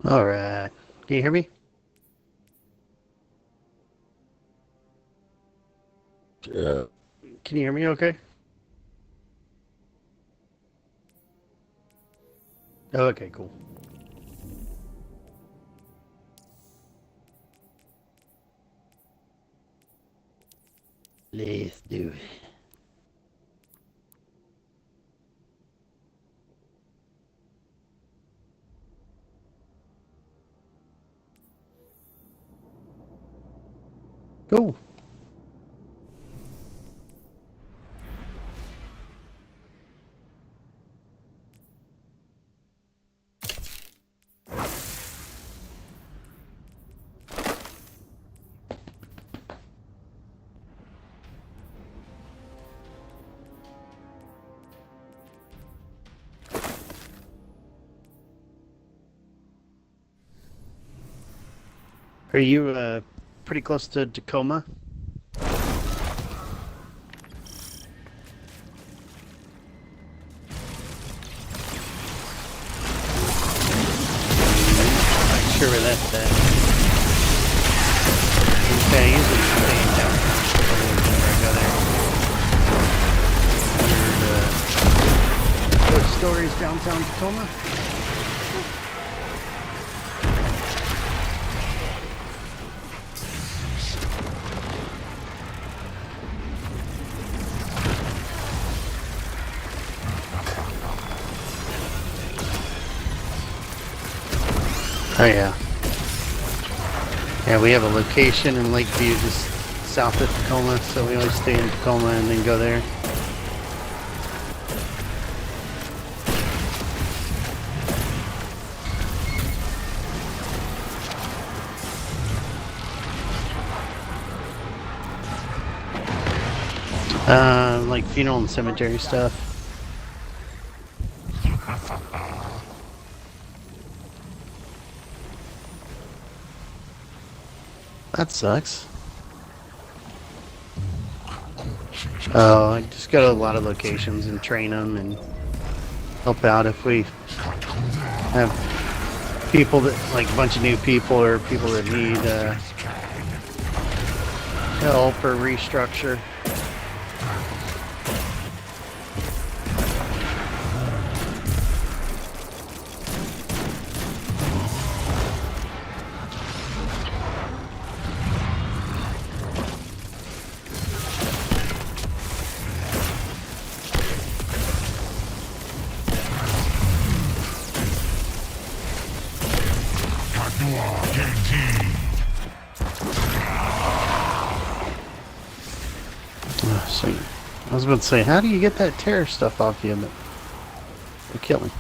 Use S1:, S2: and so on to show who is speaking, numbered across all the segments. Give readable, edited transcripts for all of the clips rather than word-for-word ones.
S1: Alright. Can you hear me?
S2: Yeah.
S1: Can you hear me okay? Oh, okay, cool. Let's do it. Cool. Are you pretty close to Tacoma? Not sure where that's at. Okay, usually stay in downtown. Whenever I go there. What stories downtown Tacoma? Oh yeah. Yeah, we have a location in Lakeview just south of Tacoma, so we always stay in Tacoma and then go there. Like funeral and cemetery stuff. That sucks. Oh, I just go to a lot of locations and train them and help out if we have people that, like a bunch of new people or people that need help or restructure. So I was about to say, how do you get that terror stuff off you? But you're killing.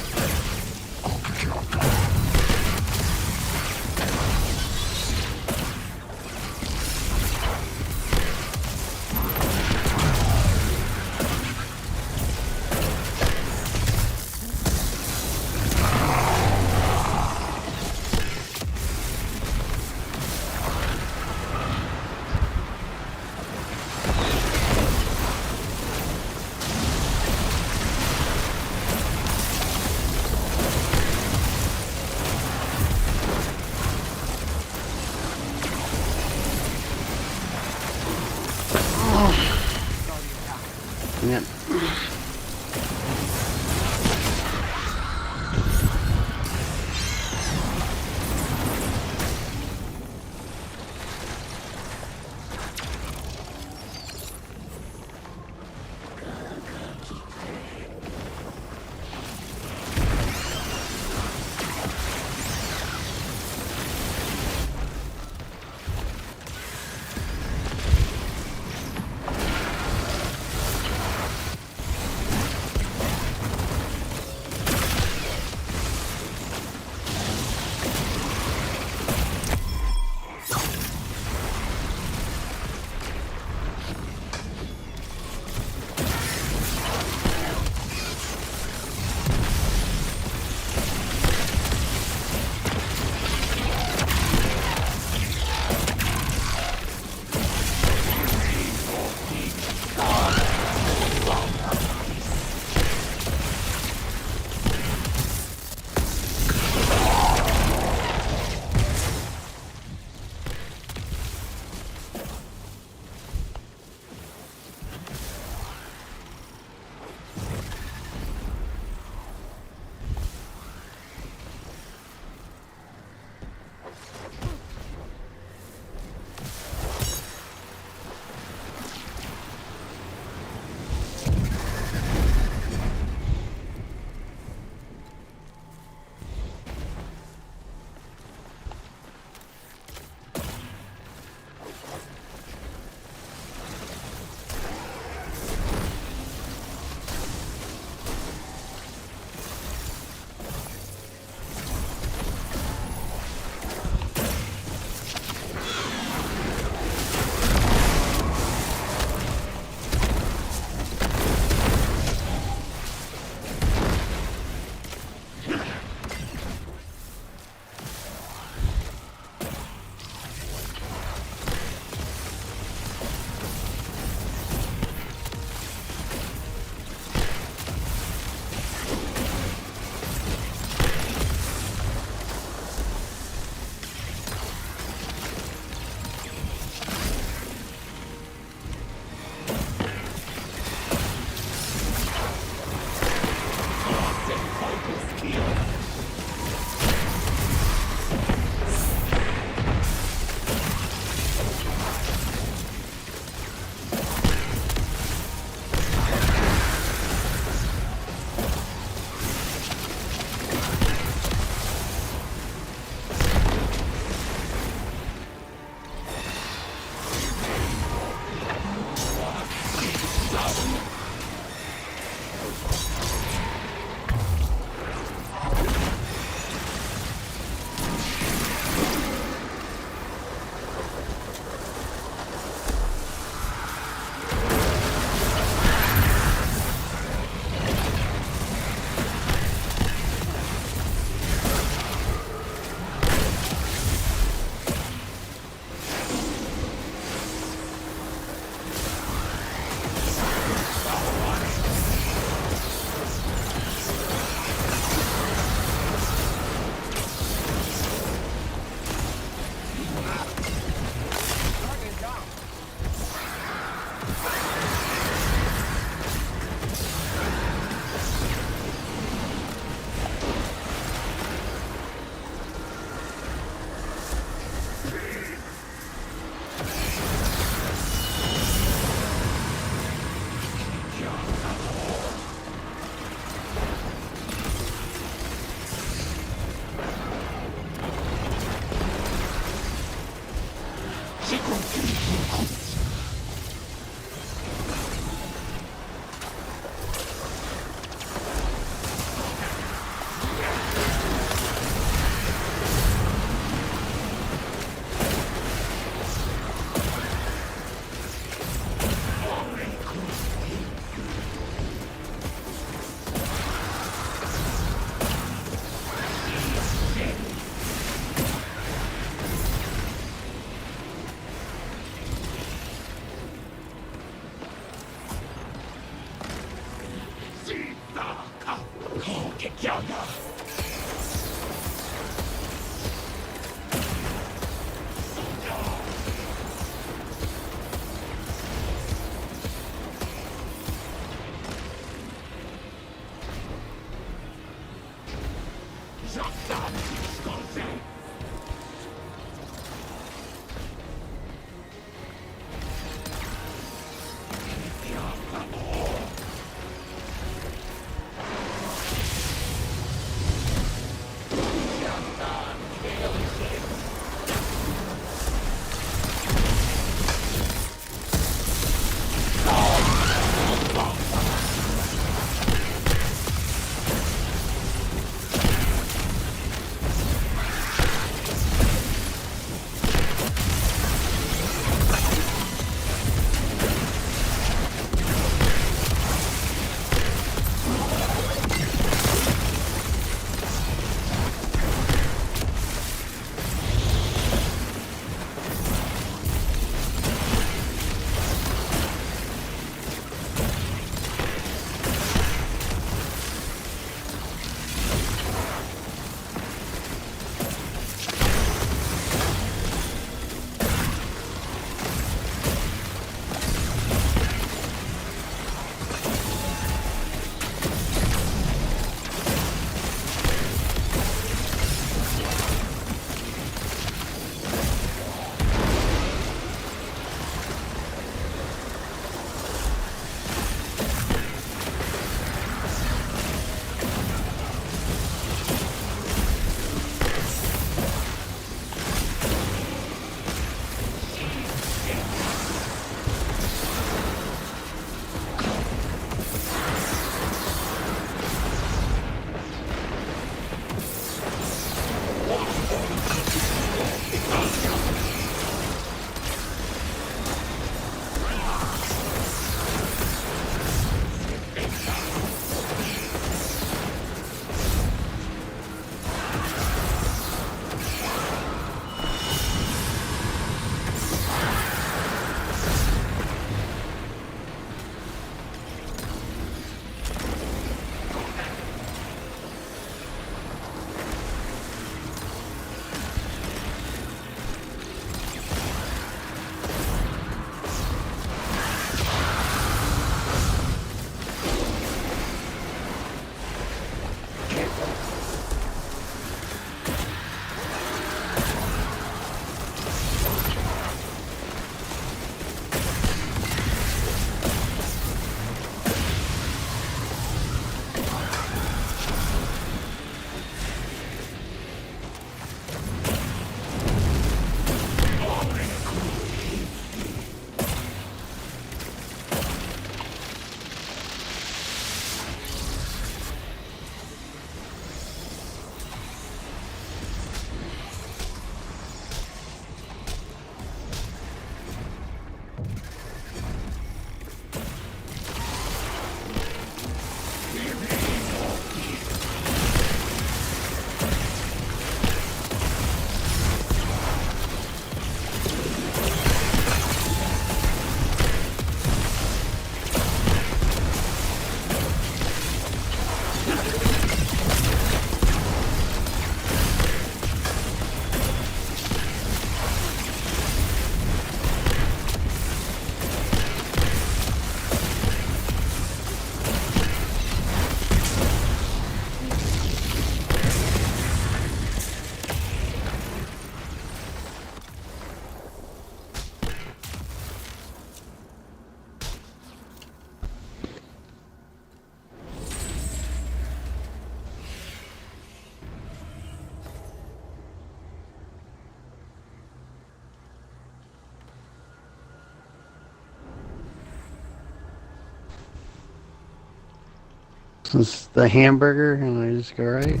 S1: This is the hamburger, and I just go right.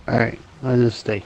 S1: Alright, I'll just stay.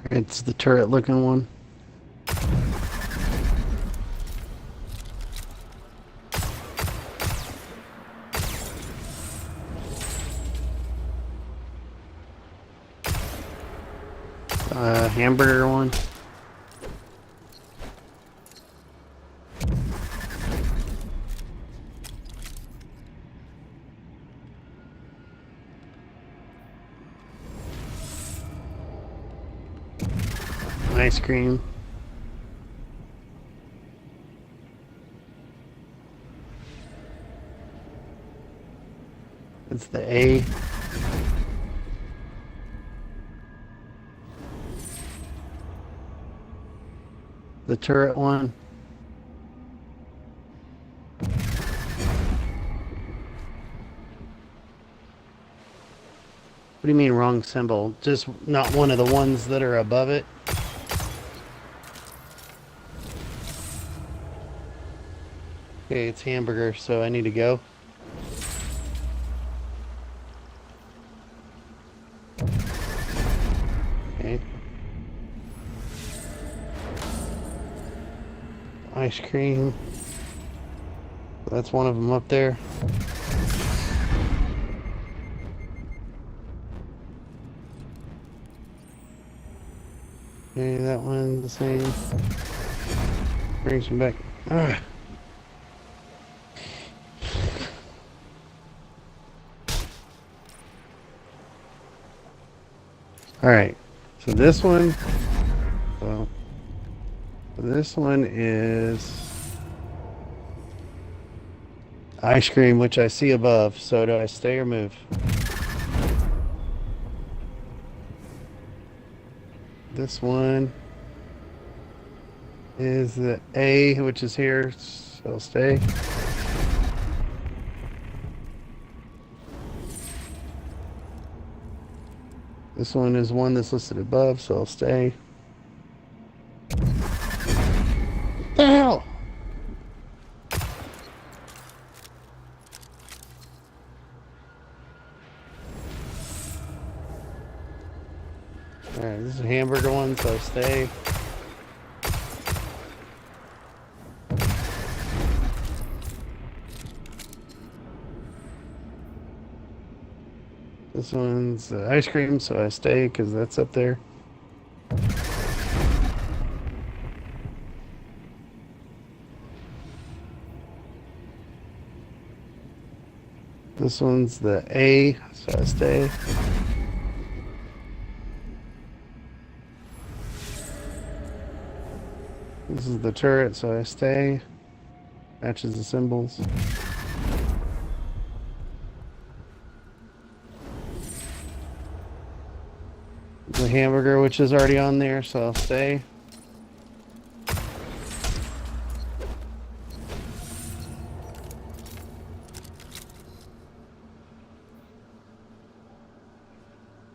S1: It's the turret looking one. Hamburger one. Ice cream. It's the A. The turret one. What do you mean wrong symbol? Just not one of the ones that are above it? Okay, it's hamburger, so I need to go. Okay. Ice cream. That's one of them up there. Okay, that one the same. Brings me back. Ugh. Alright, so this one, well, this one is ice cream, which I see above, so do I stay or move? This one is the A, which is here, so I'll stay. This one is one that's listed above, so I'll stay. What the hell? Alright, this is a hamburger one, so I'll stay. This one's ice cream, so I stay because that's up there. This one's the A, so I stay. This is the turret, so I stay. Matches the symbols. the hamburger, which is already on there, so I'll stay.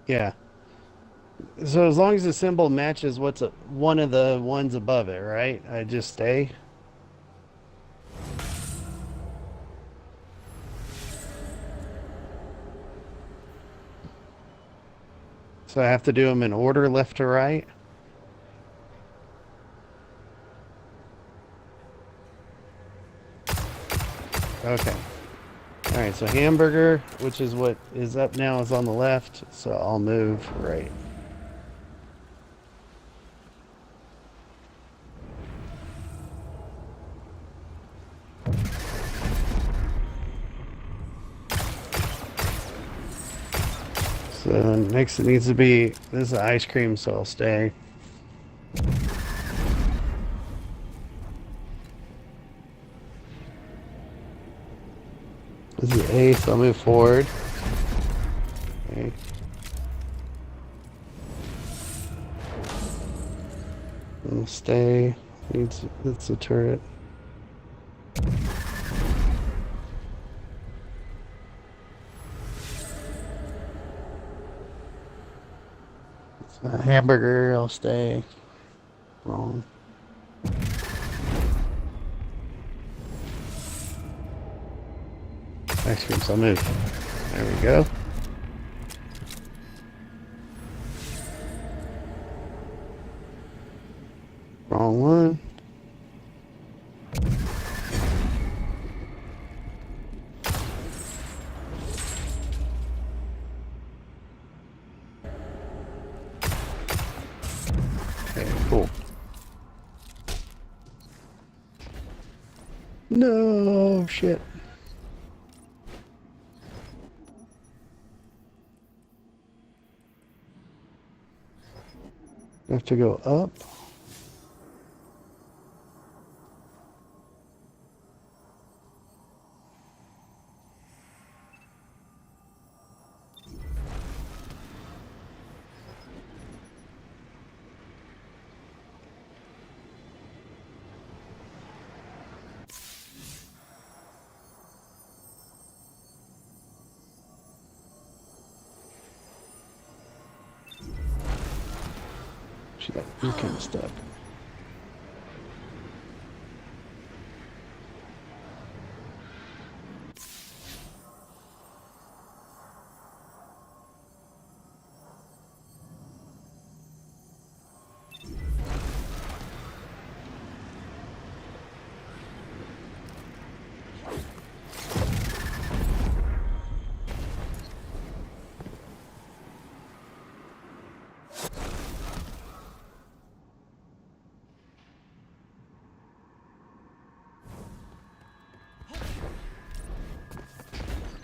S1: Yeah. So as long as the symbol matches one of the ones above it, right? I just stay. So I have to do them in order, left to right. Okay. All right, so hamburger, which is what is up now, is on the left, so I'll move right. So next it needs to be, this is ice cream, so I'll stay. This is A, so I'll move forward. Okay. I'll stay. It's a turret. It's a hamburger, I'll stay. Wrong. Ice cream, so I'll move. There we go. Wrong one. Okay, cool. No, shit. I have to go up. She got you kind of stuff.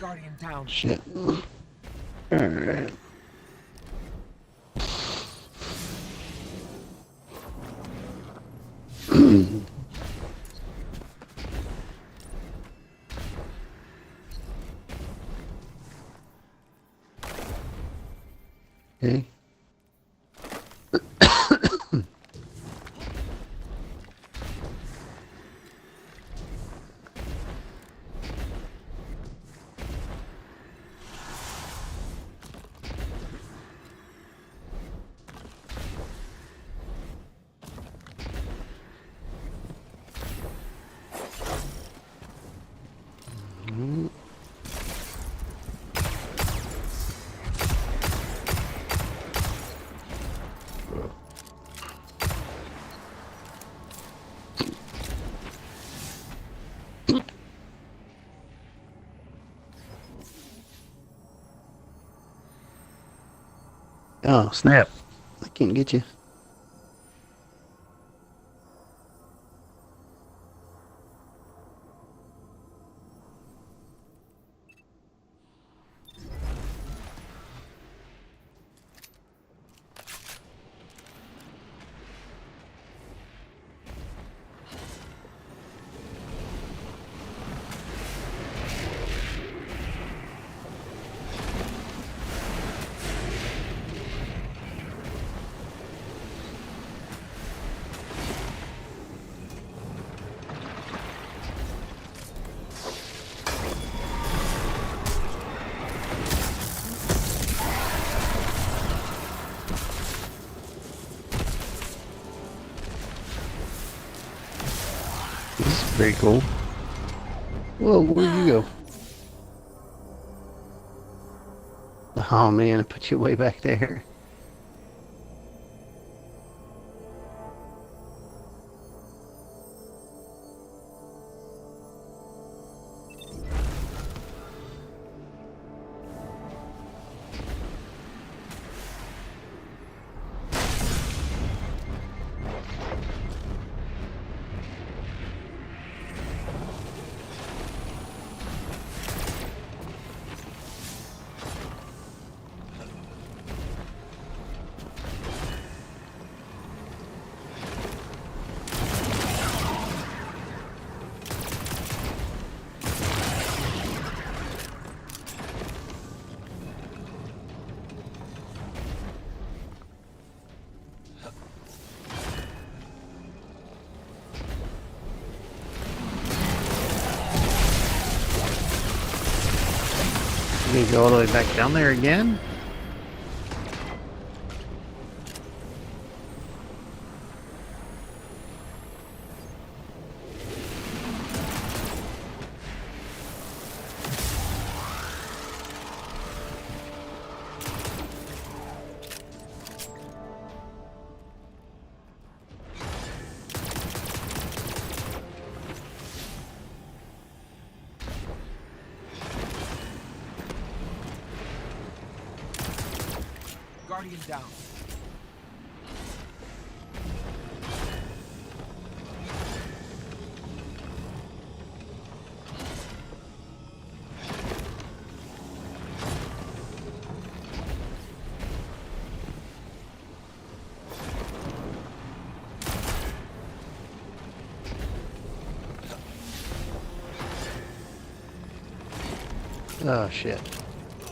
S2: Guardian down.
S1: Shit. Alright. Okay. Oh, snap. I can't get you. Very cool. Whoa, where'd you go? Oh man, I put you way back there. You need to go all the way back down there again?
S2: Guardian down.
S1: Oh shit.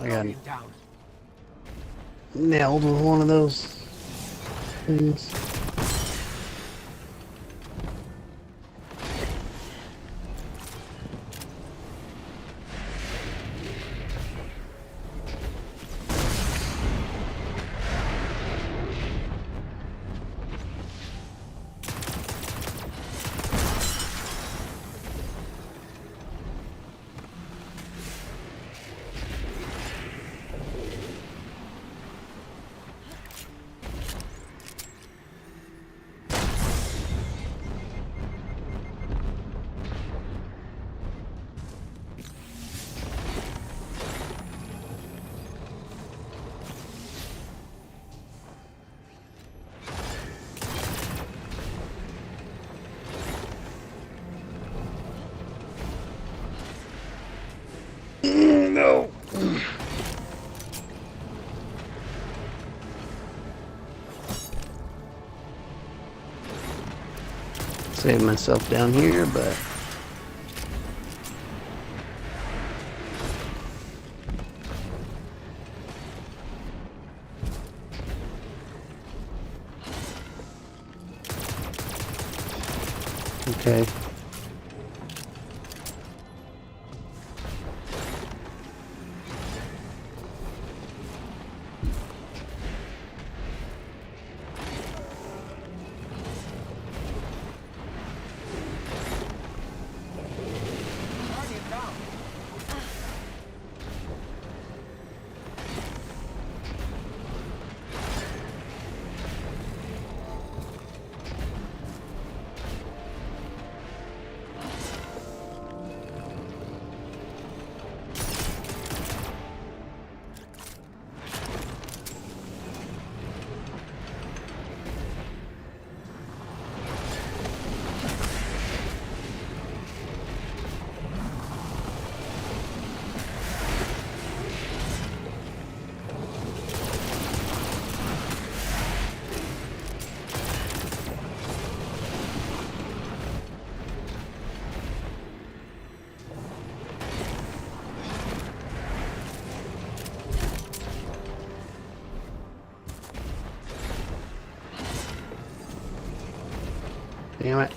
S1: I got
S2: Guardian down.
S1: nailed with one of those things. No. Save myself down here, but okay.
S2: Guardian down.
S1: Damn it.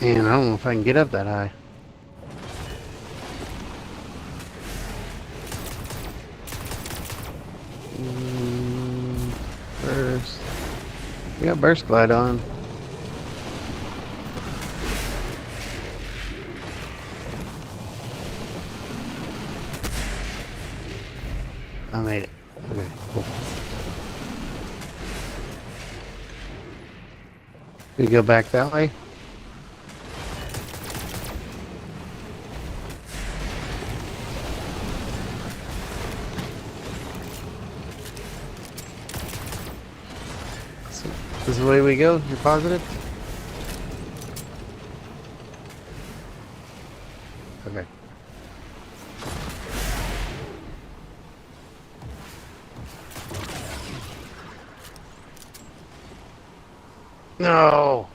S1: Man, I don't know if I can get up that high. Burst. We got burst glide on. I made it. Okay, cool. We go back that way? So, this is the way we go? You're positive? Okay. No!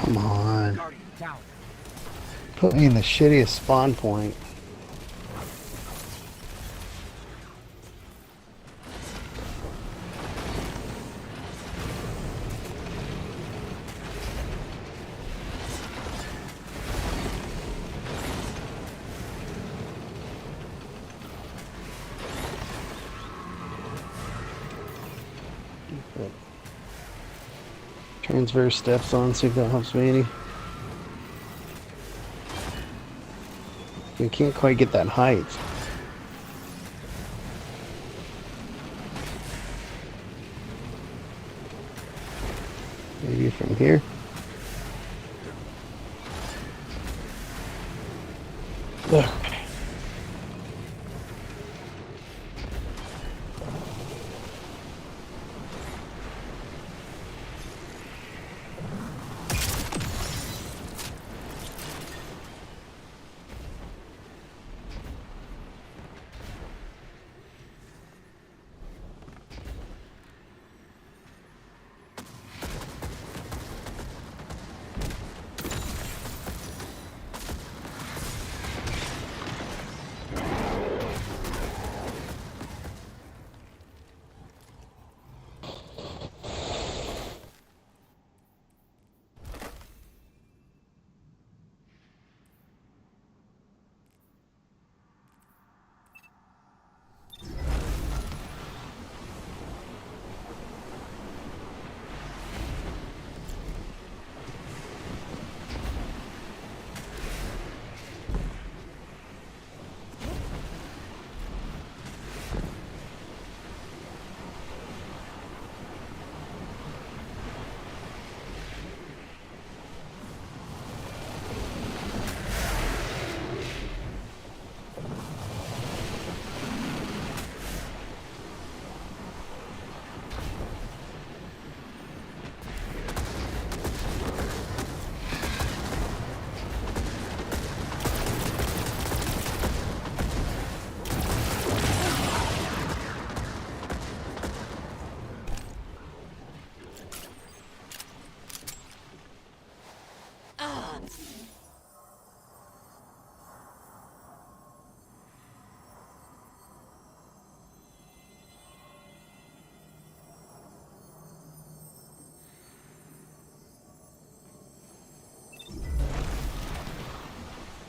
S1: Come on.
S2: Guardian down.
S1: Put me in the shittiest spawn point. Transverse steps on, see if that helps me any. We can't quite get that height. Maybe from here. There.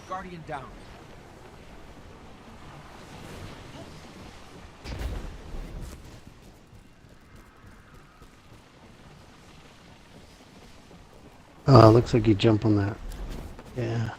S2: Guardian down.
S1: Looks like you jump on that. Yeah.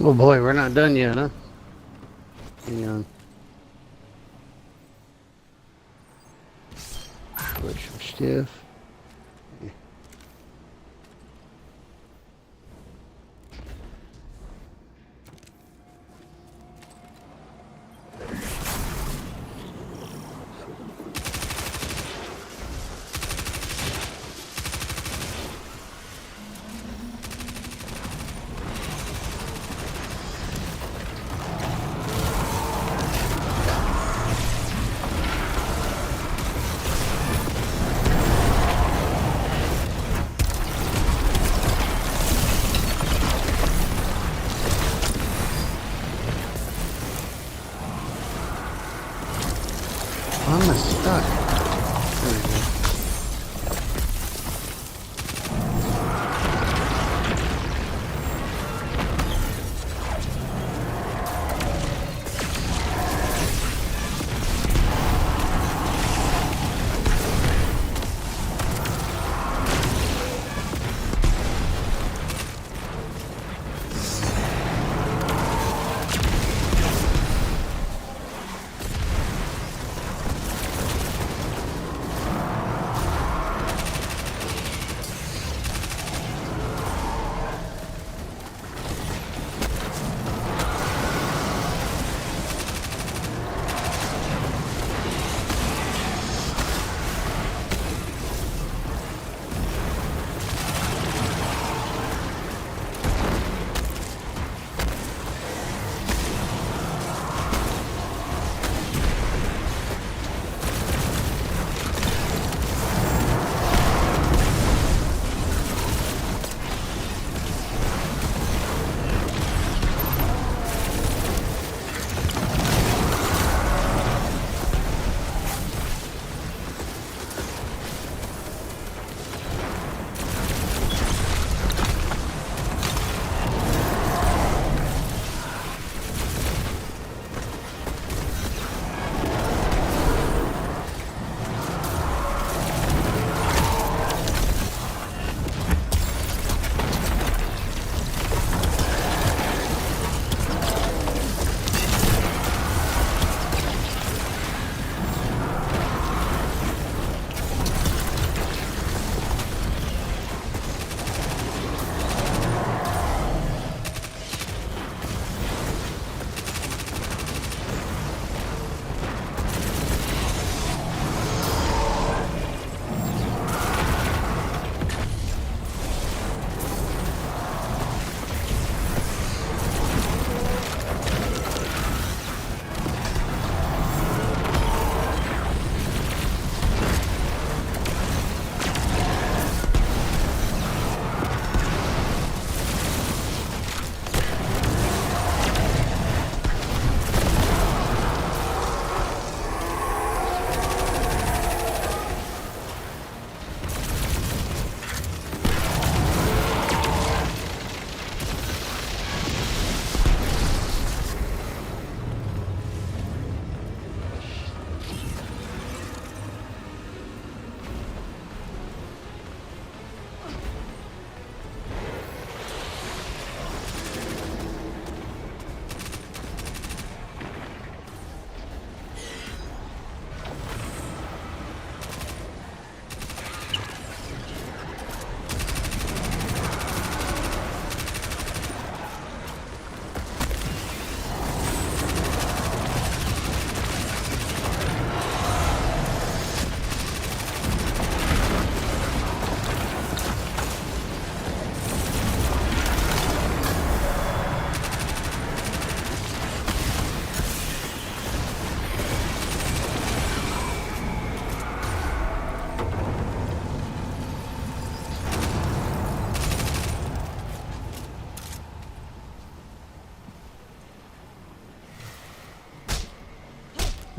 S1: Oh boy, we're not done yet, huh? Hang on. Push some stiff. I'm stuck. There we go.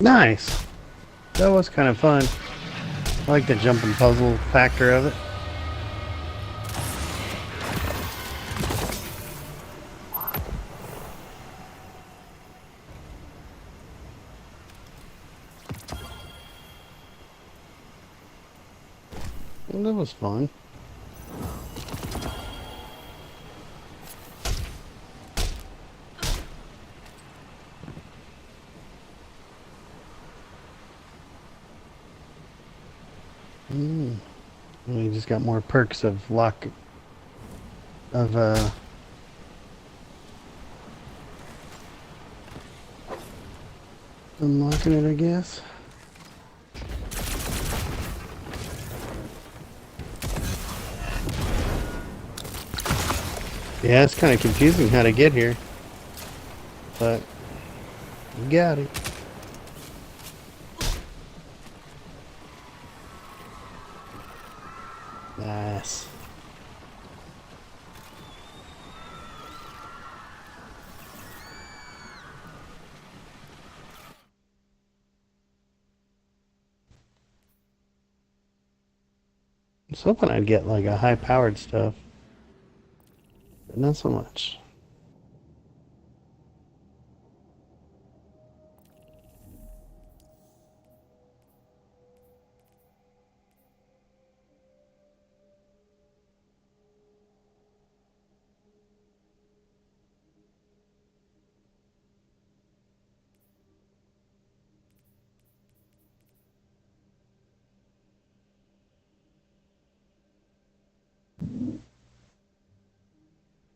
S1: Nice. That was kind of fun. I like the jumping puzzle factor of it. Well, that was fun. Mm. We just got more perks of lock of unlocking it, I guess. Yeah, it's kind of confusing how to get here, but we got it. Nice. I was hoping I'd get like a high-powered stuff, but not so much.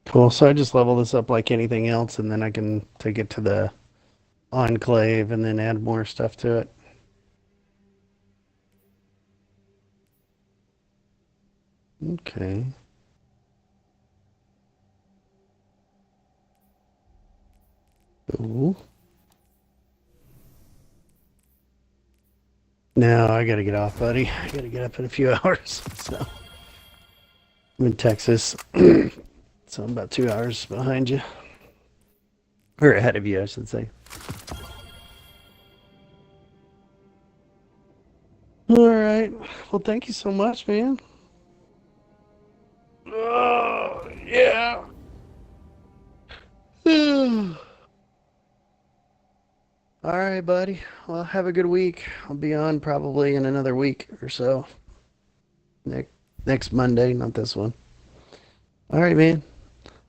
S1: Cool. So I just level this up like anything else, and then I can take it to the enclave and then add more stuff to it. Okay. Cool. Now I gotta get off, buddy. I gotta get up in a few hours. So I'm in Texas, so I'm about 2 hours behind you, or ahead of you, I should say. All right. Well, thank you so much, man. Oh, yeah. All right, buddy. Well, have a good week. I'll be on probably in another week or so. Next next Monday, not this one. All right, man.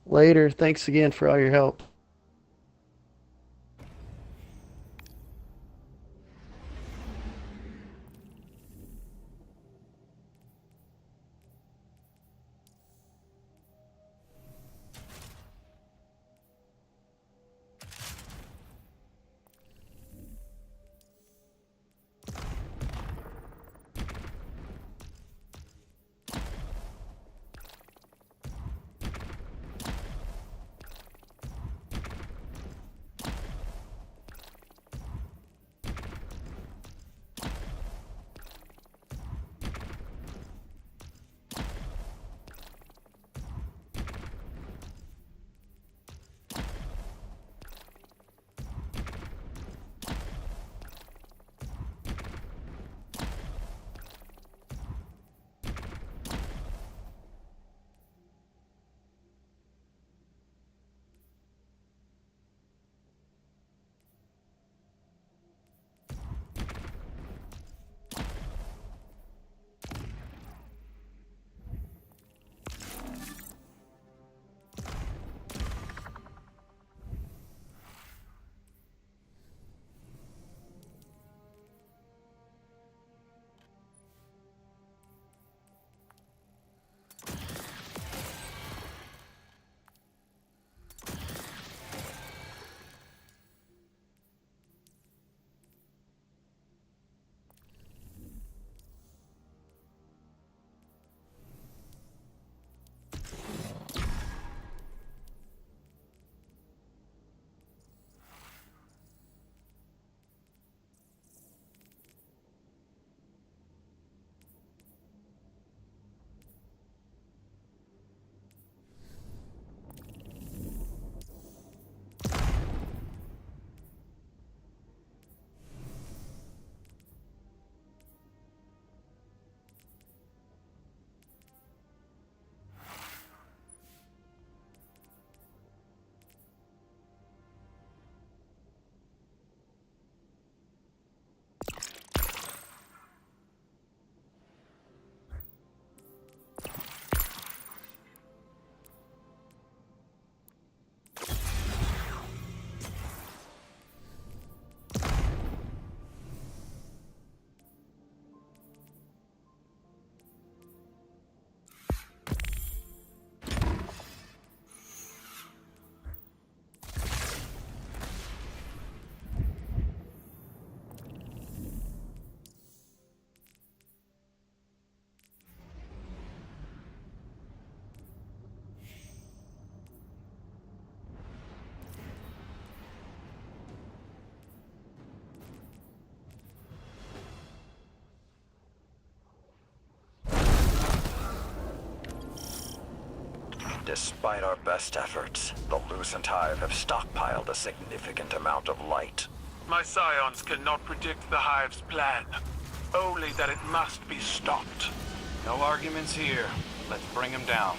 S1: Later. Thanks again for all your help.
S3: Despite our best efforts, the Lucent Hive have stockpiled a significant amount of light.
S4: My scions cannot predict the Hive's plan. Only that it must be stopped.
S5: No arguments here. Let's bring him down.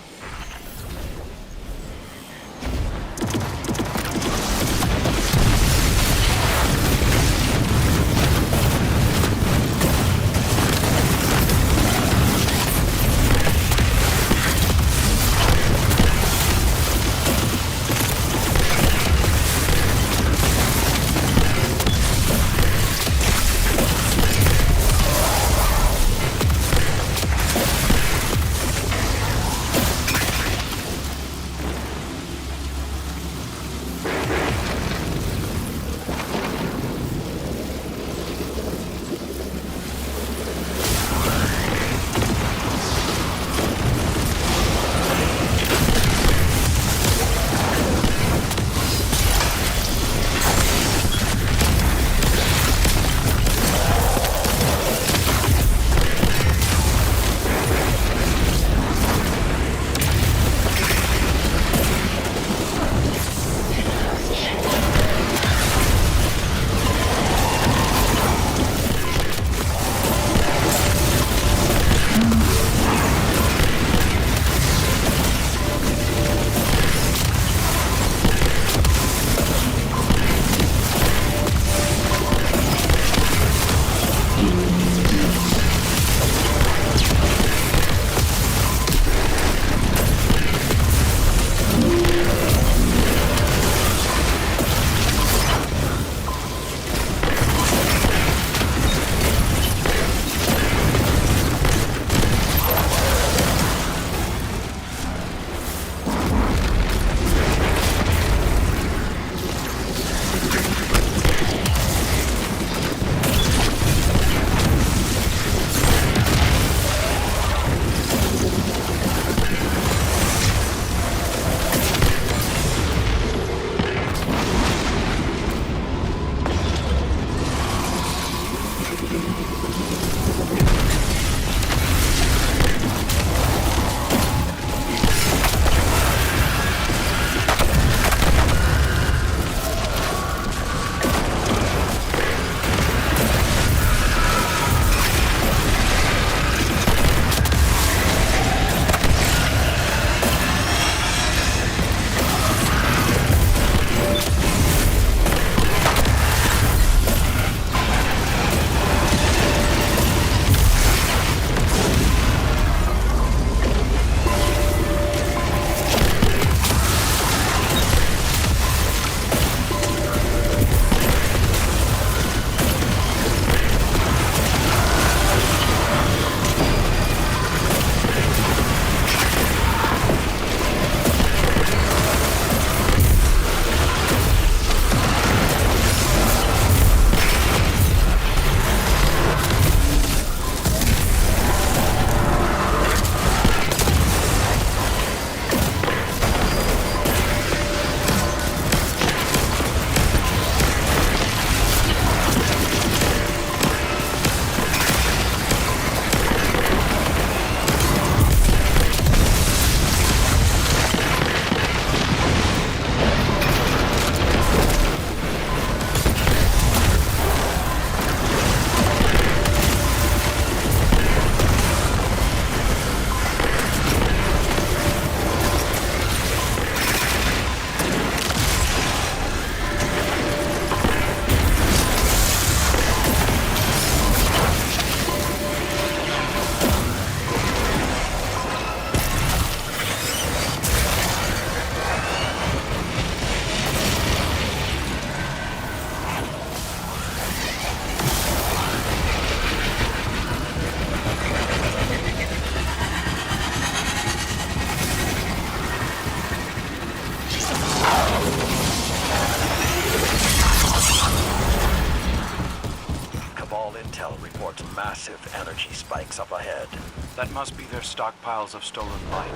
S3: massive energy spikes up ahead.
S5: That must be their stockpiles of stolen light.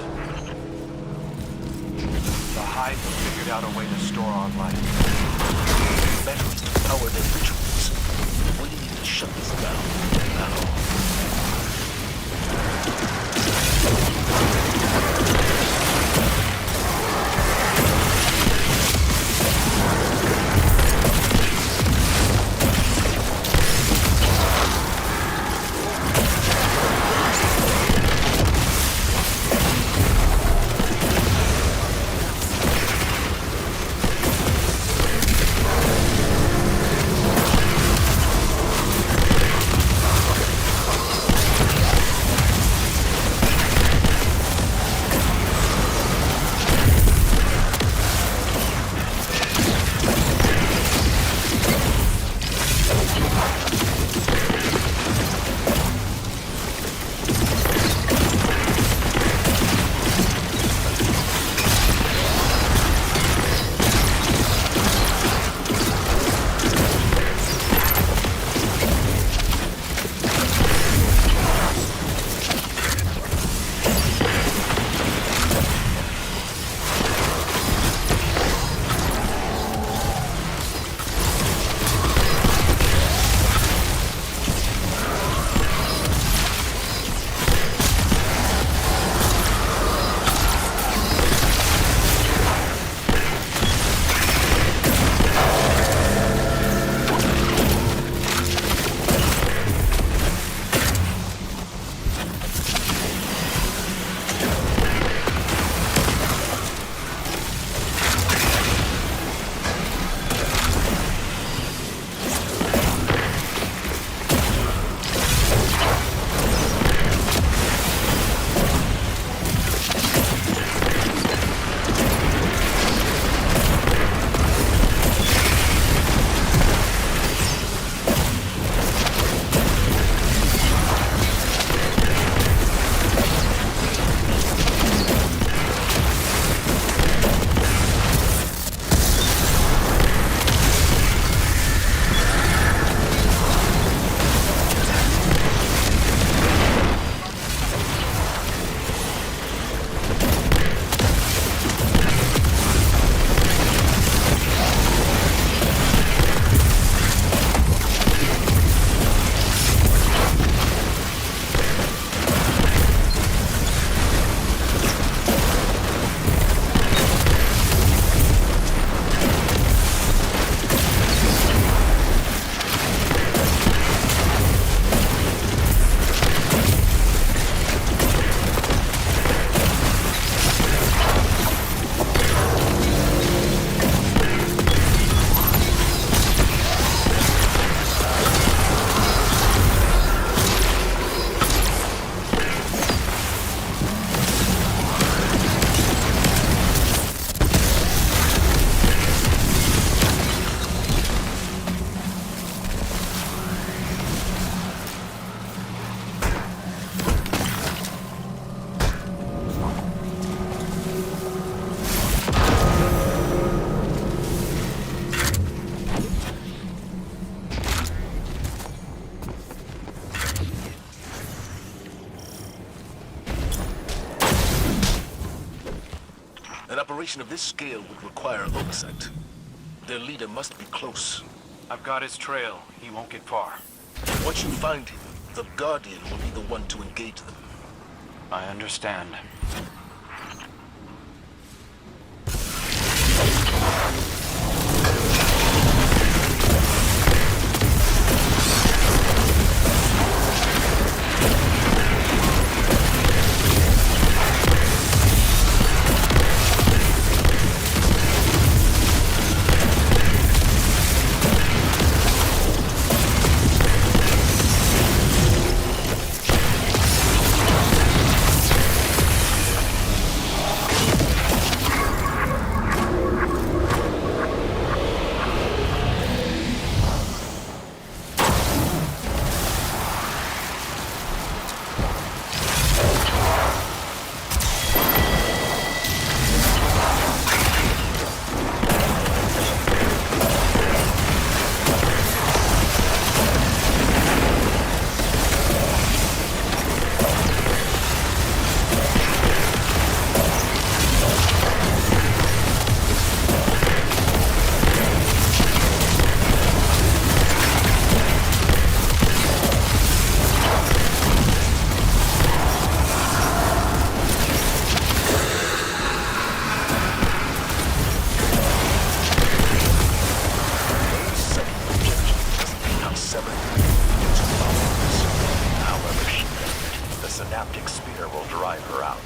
S5: The Hive have figured out a way to store our light.
S3: Batteries to power their rituals. We need to shut this down now.
S6: operation of this scale would require oversight. Their leader must be close.
S5: I've got his trail. He won't get far.
S6: Once you find him, the Guardian will be the one to engage them.
S5: I understand.
S3: Synaptic spear will drive her out.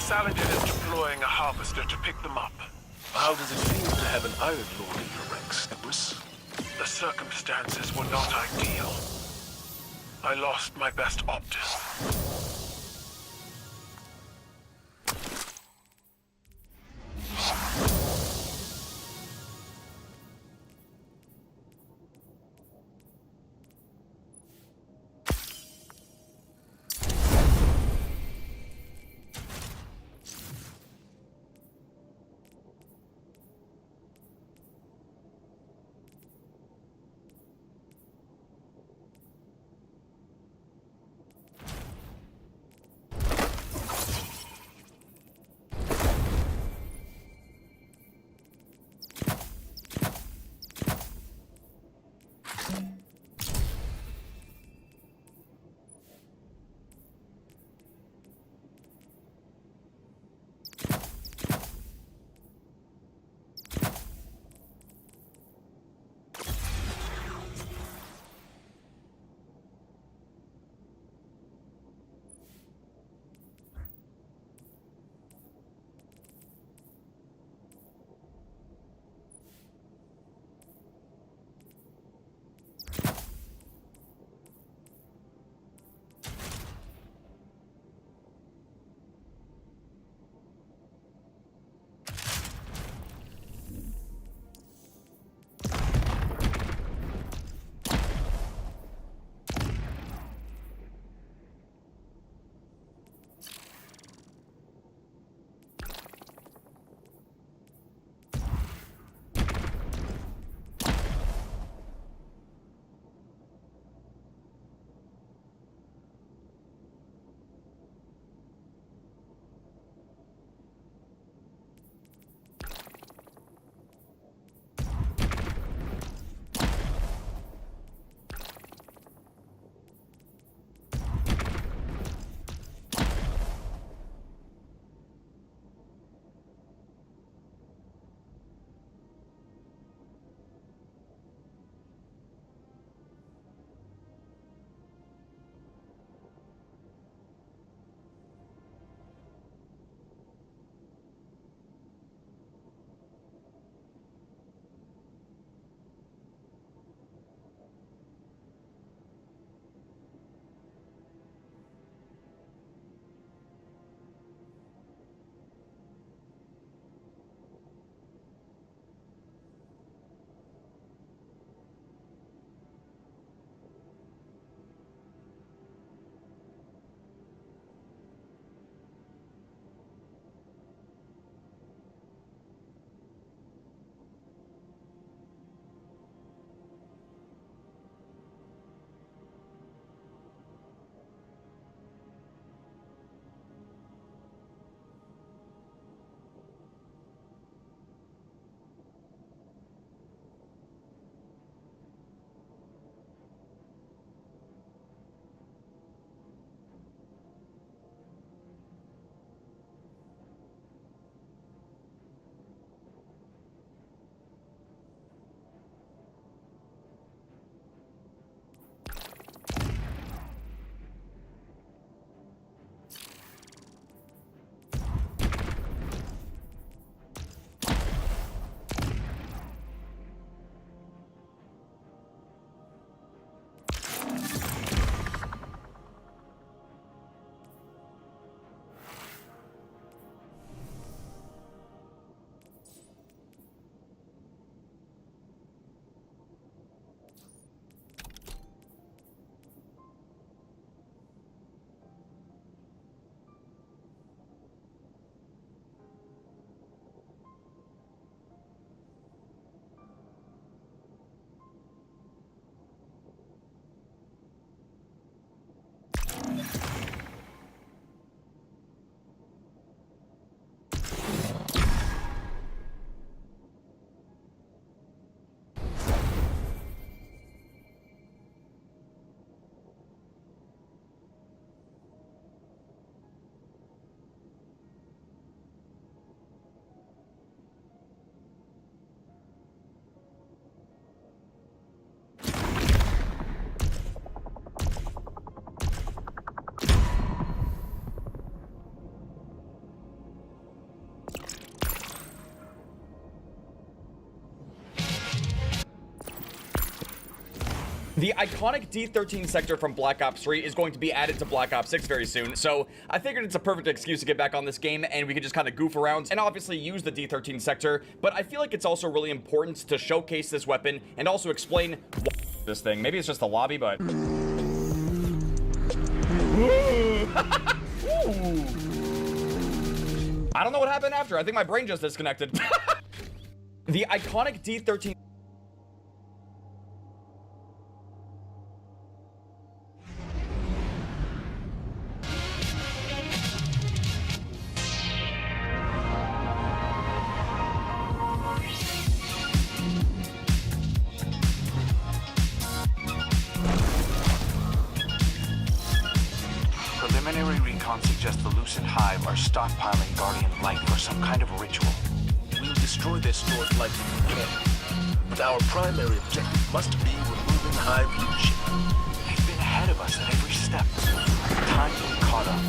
S4: Saladin is deploying a harvester to pick them up.
S6: How does it feel to have an Iron Lord in your ranks, Empress?
S4: The circumstances were not ideal. I lost my best optus.
S7: The iconic D13 sector from Black Ops 3 is going to be added to Black Ops 6 very soon, so I figured it's a perfect excuse to get back on this game and we can just kind of goof around and obviously use the D13 sector, but I feel like it's also really important to showcase this weapon and also explain this thing. Maybe it's just the lobby, but... I don't know what happened after. I think my brain just disconnected. The iconic D13...
S5: Preliminary recon suggests the Lucent Hive are stockpiling Guardian Light for some kind of ritual.
S6: We'll destroy their stored light if we can. But our primary objective must be removing Hive leadership.
S5: They've been ahead of us at every step. Time to be caught up.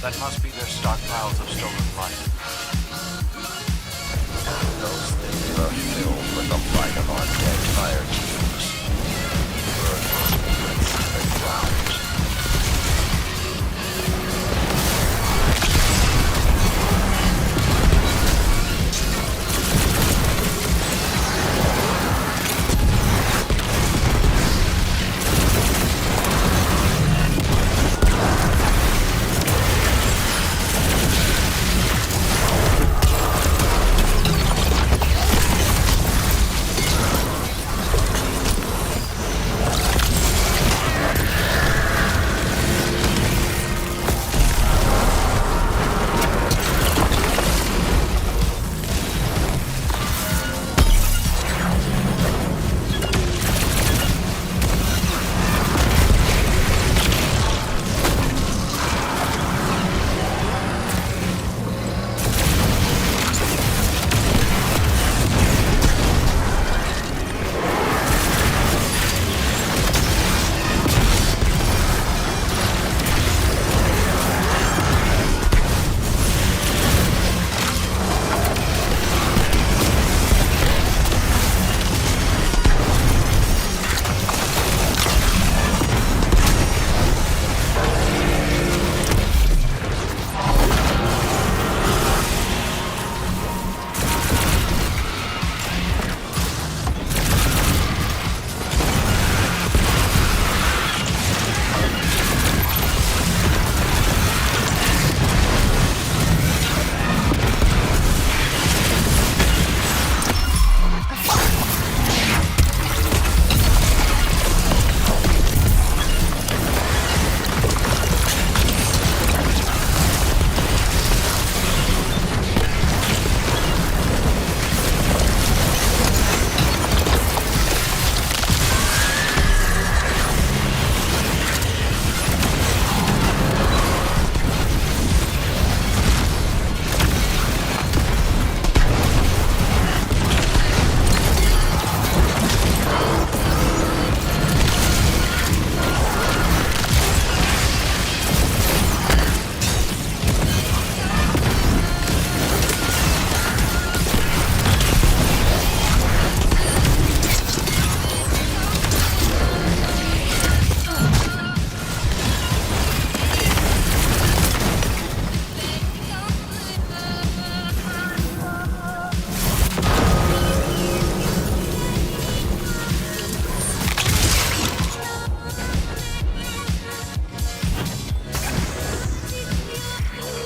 S5: That must be their stockpiles of stolen light.
S3: Those things are filled with the light of our dead fire teams. Burn those secrets to the ground.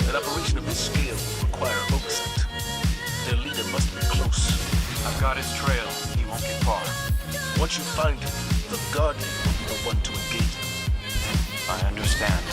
S6: An operation of this scale will require oversight. Their leader must be close.
S5: I've got his trail. He won't get far.
S6: Once you find him, the Guardian will be the one to engage him.
S5: I understand.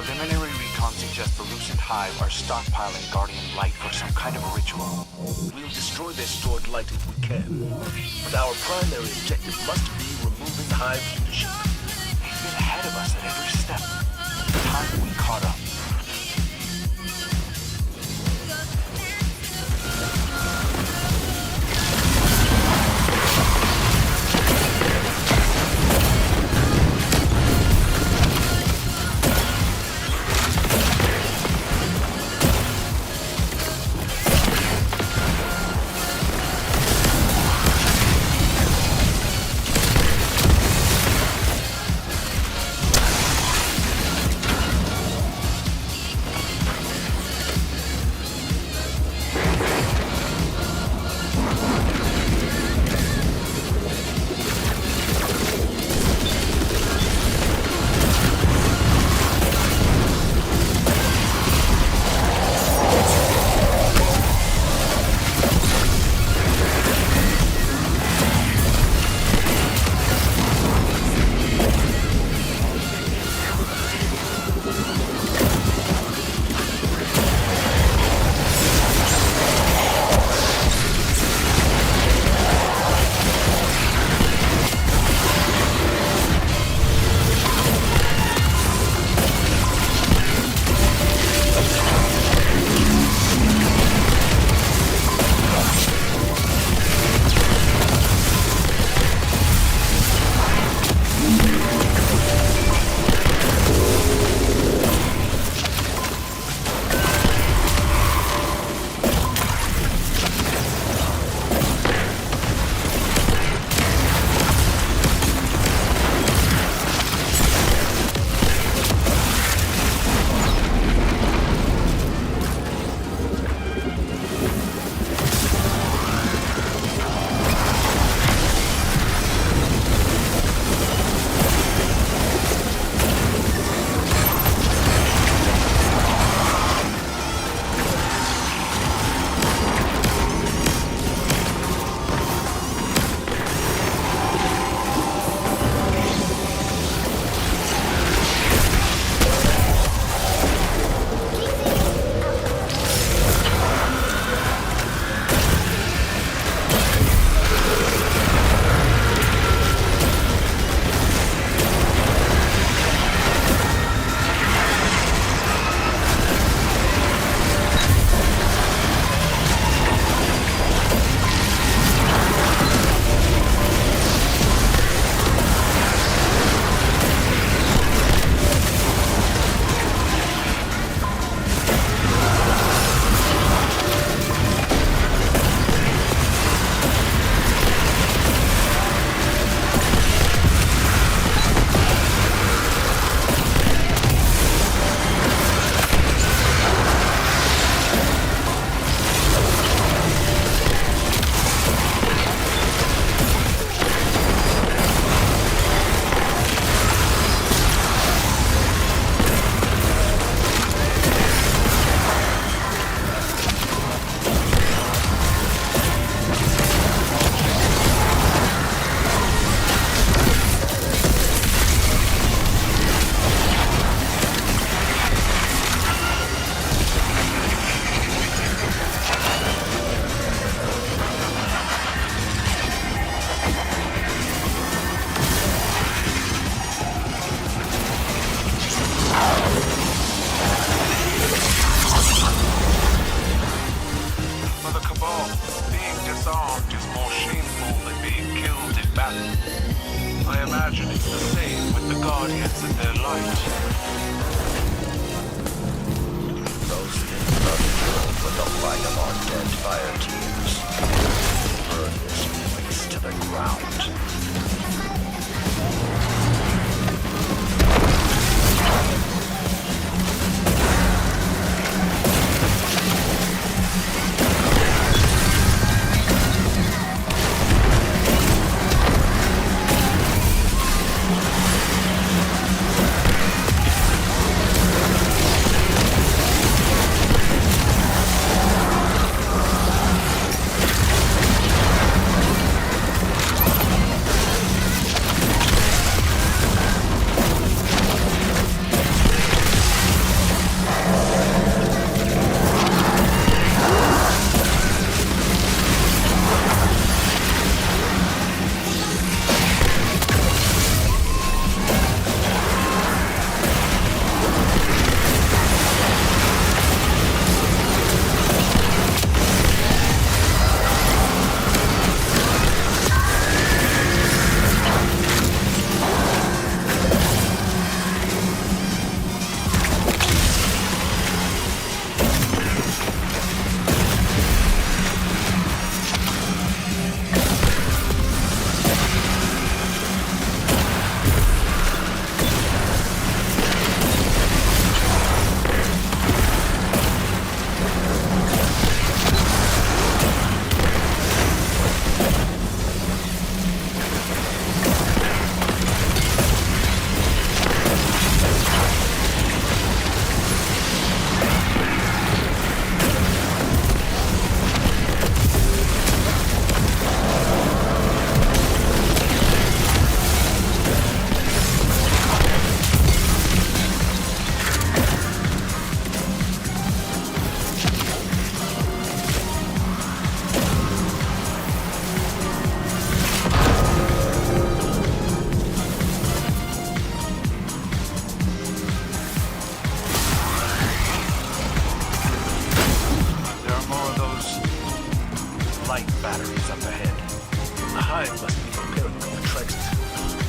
S5: Preliminary recon suggests the Lucent Hive are stockpiling Guardian Light for some kind of ritual.
S6: We'll destroy their stored light if we can. But our primary objective must be removing Hive leadership.
S5: They've been ahead of us at every step. Time we caught up.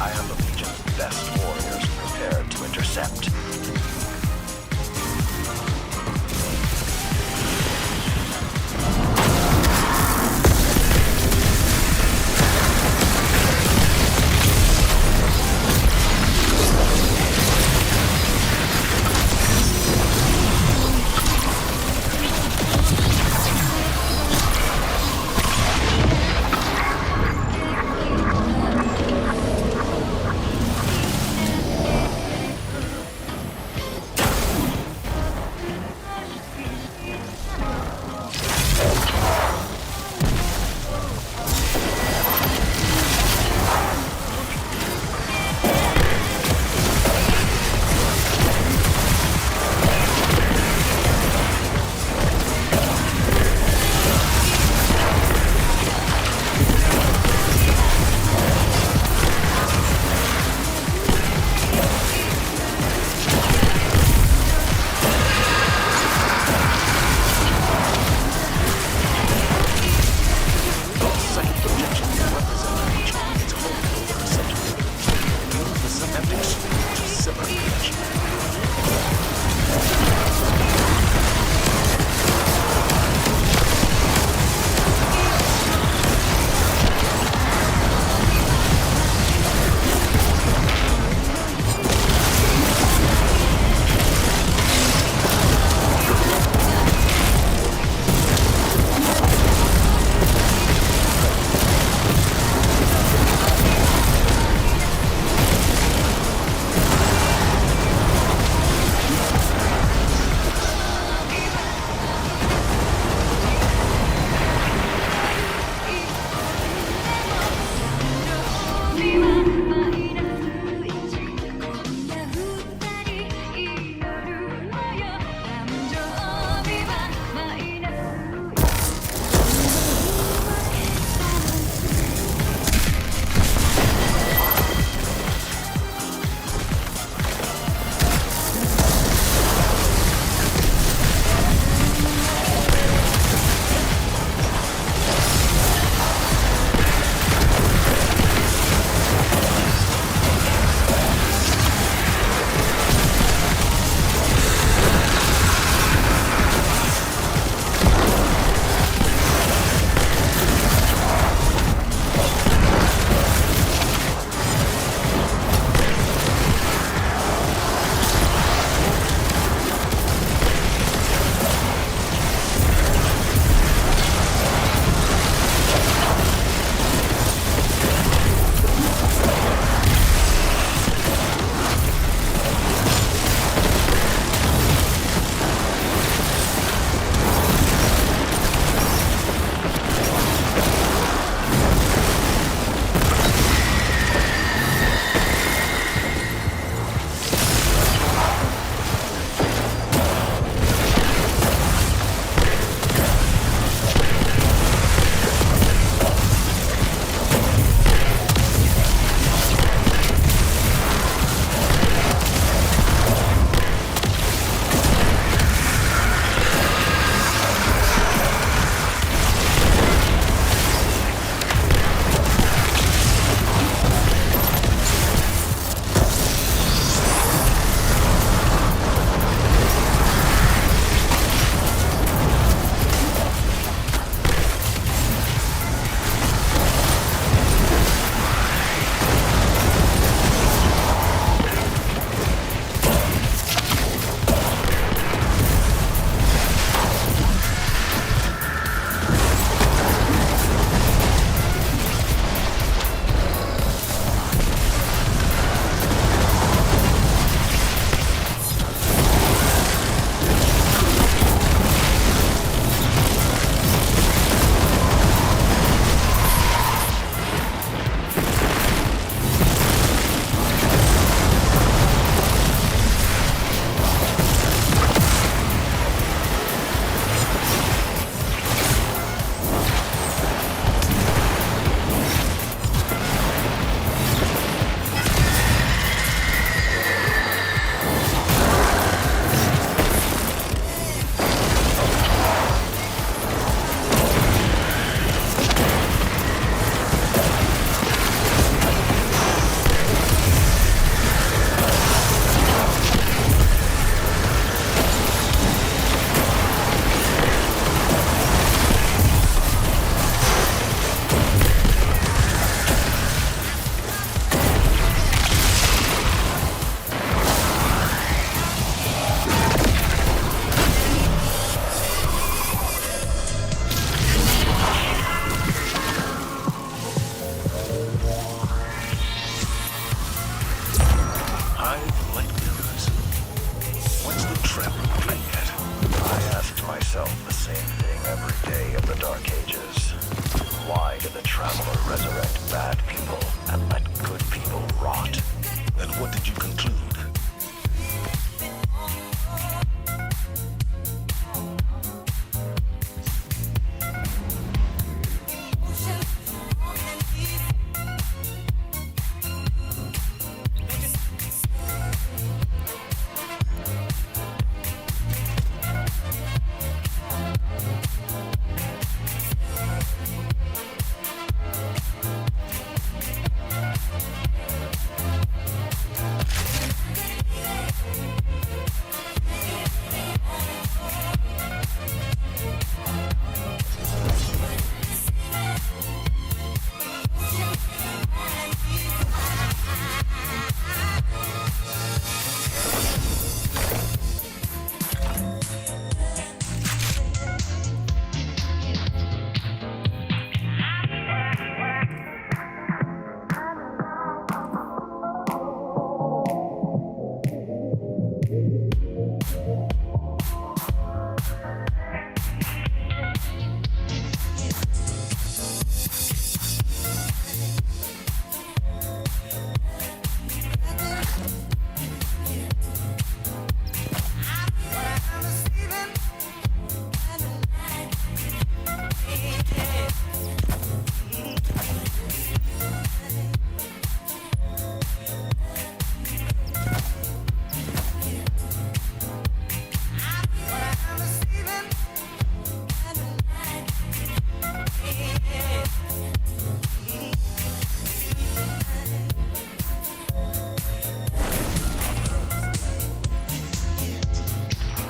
S3: I have the Legion's best warriors prepared to intercept.
S6: Hive light bearers. What's the traveler doing yet?
S3: I asked myself the same thing every day of the Dark Ages. Why did the Traveler resurrect bad people and let good people rot?
S6: And what did you conclude?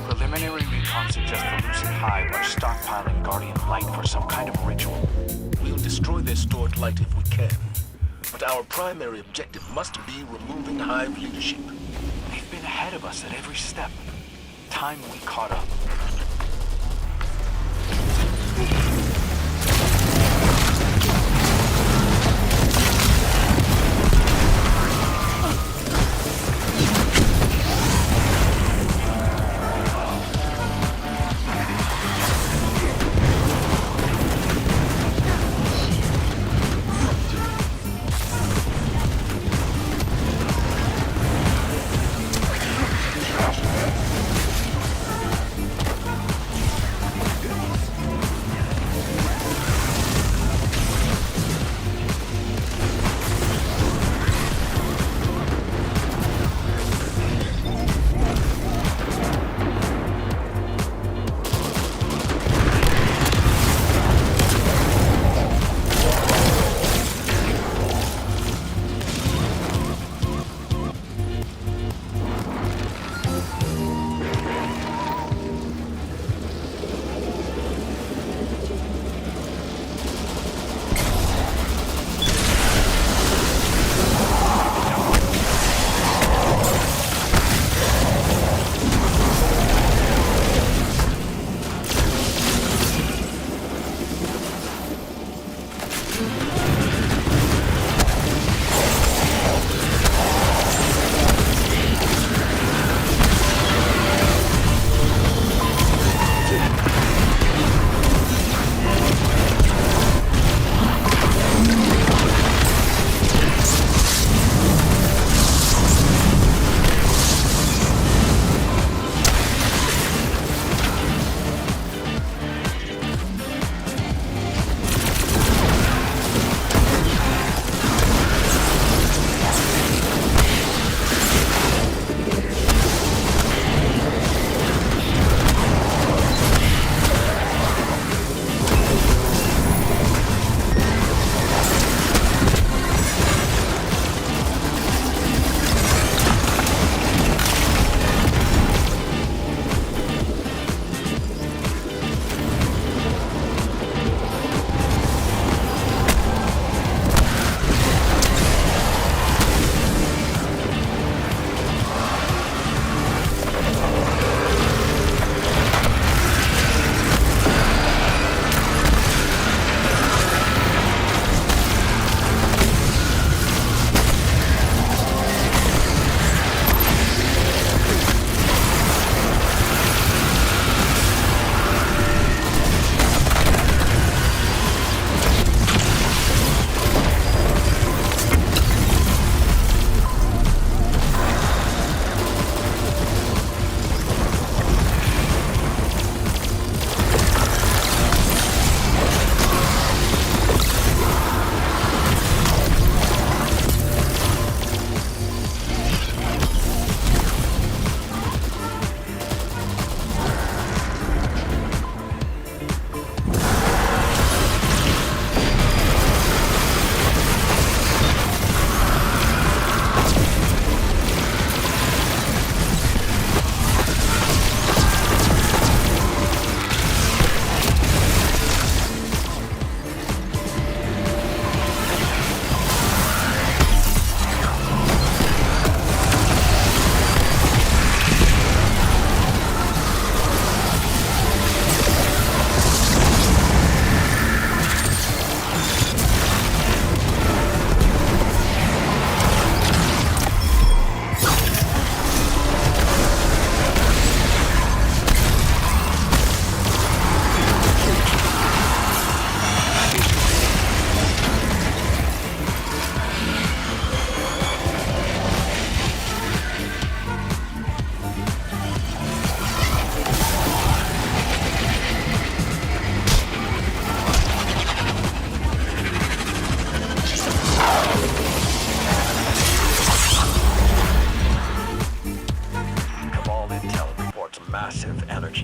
S5: Preliminary recon suggests the Lucid Hive are stockpiling Guardian Light for some kind of ritual.
S6: We'll destroy their stored light if we can. But our primary objective must be removing Hive leadership.
S5: They've been ahead of us at every step. Time we caught up.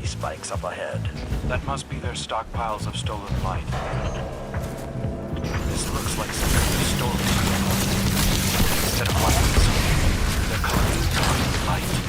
S3: EMP spikes up ahead.
S5: That must be their stockpiles of stolen light.
S3: This looks like some kind of storage depot. Instead of weapons, they're collecting Guardian light.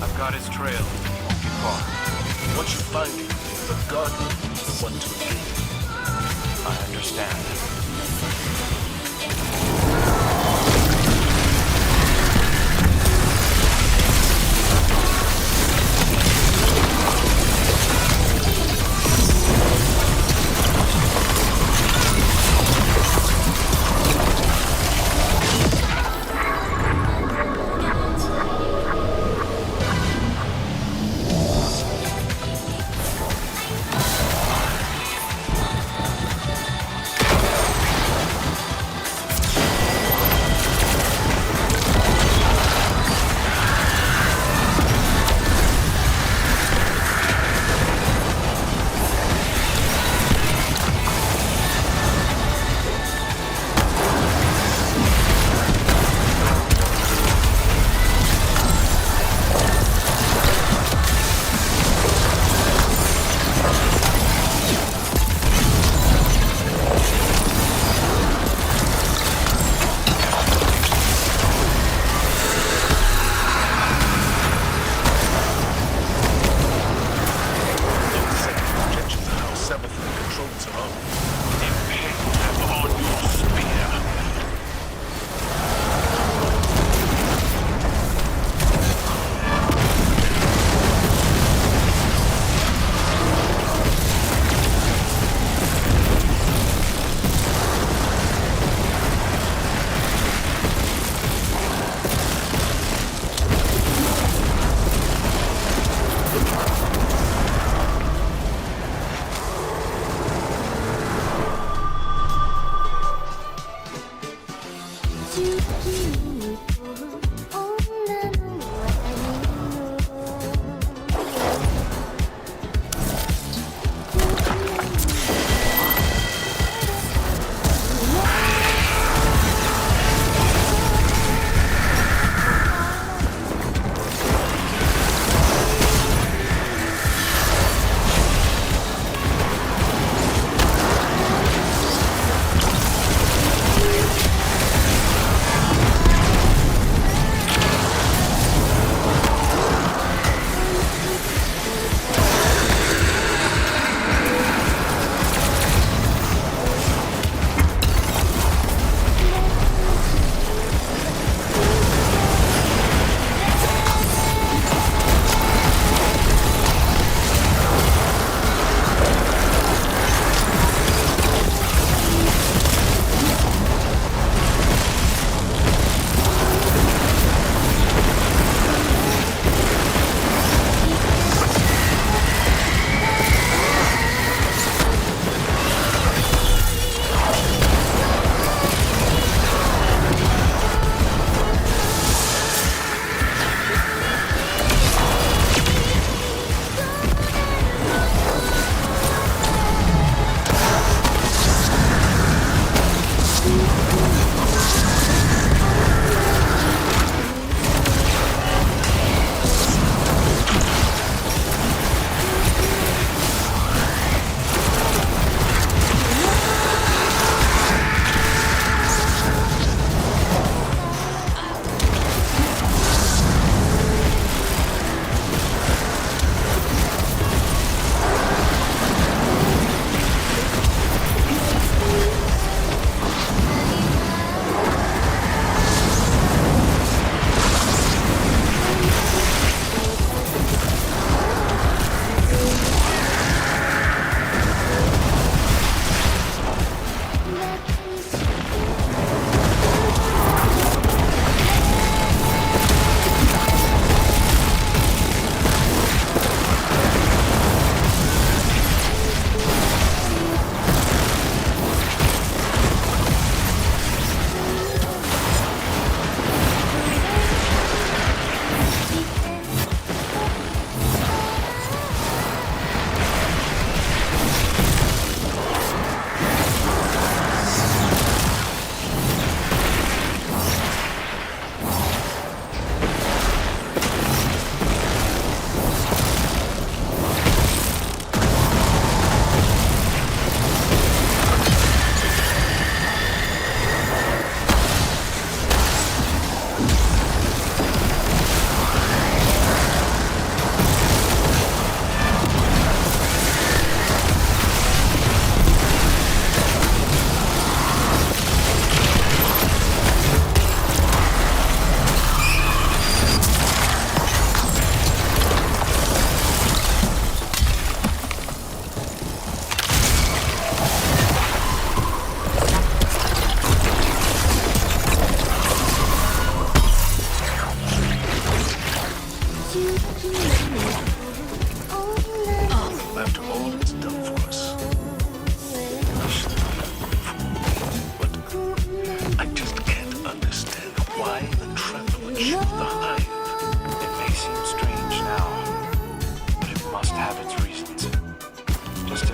S5: I've got his trail. He won't be far.
S6: Once you find him, the Guardian will be the one to engage.
S5: I understand.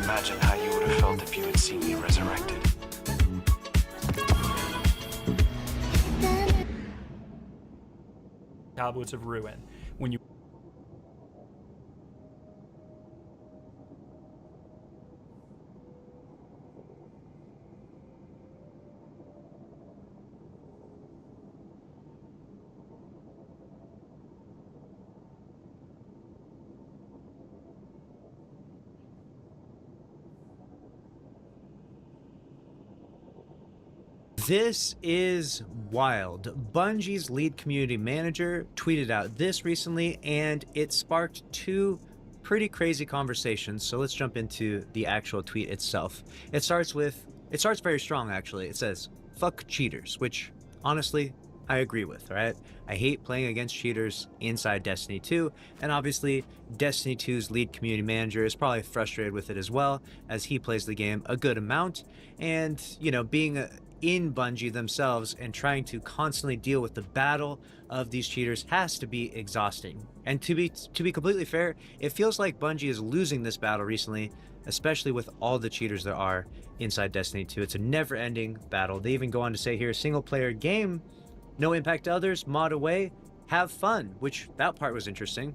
S5: imagine how you would have felt if you had seen me resurrected.
S8: Tablets of Ruin. When you
S9: This is wild. Bungie's lead community manager tweeted out this recently, and it sparked two pretty crazy conversations. So let's jump into the actual tweet itself. It starts very strong, actually. It says, "Fuck cheaters," which honestly, I agree with, right? I hate playing against cheaters inside Destiny 2, and obviously Destiny 2's lead community manager is probably frustrated with it as well, as he plays the game a good amount, and, you know, being in Bungie themselves and trying to constantly deal with the battle of these cheaters has to be exhausting. And to be completely fair, it feels like Bungie is losing this battle recently, especially with all the cheaters there are inside Destiny 2. It's a never-ending battle. They even go on to say here, single-player game, no impact to others, mod away, have fun, which that part was interesting.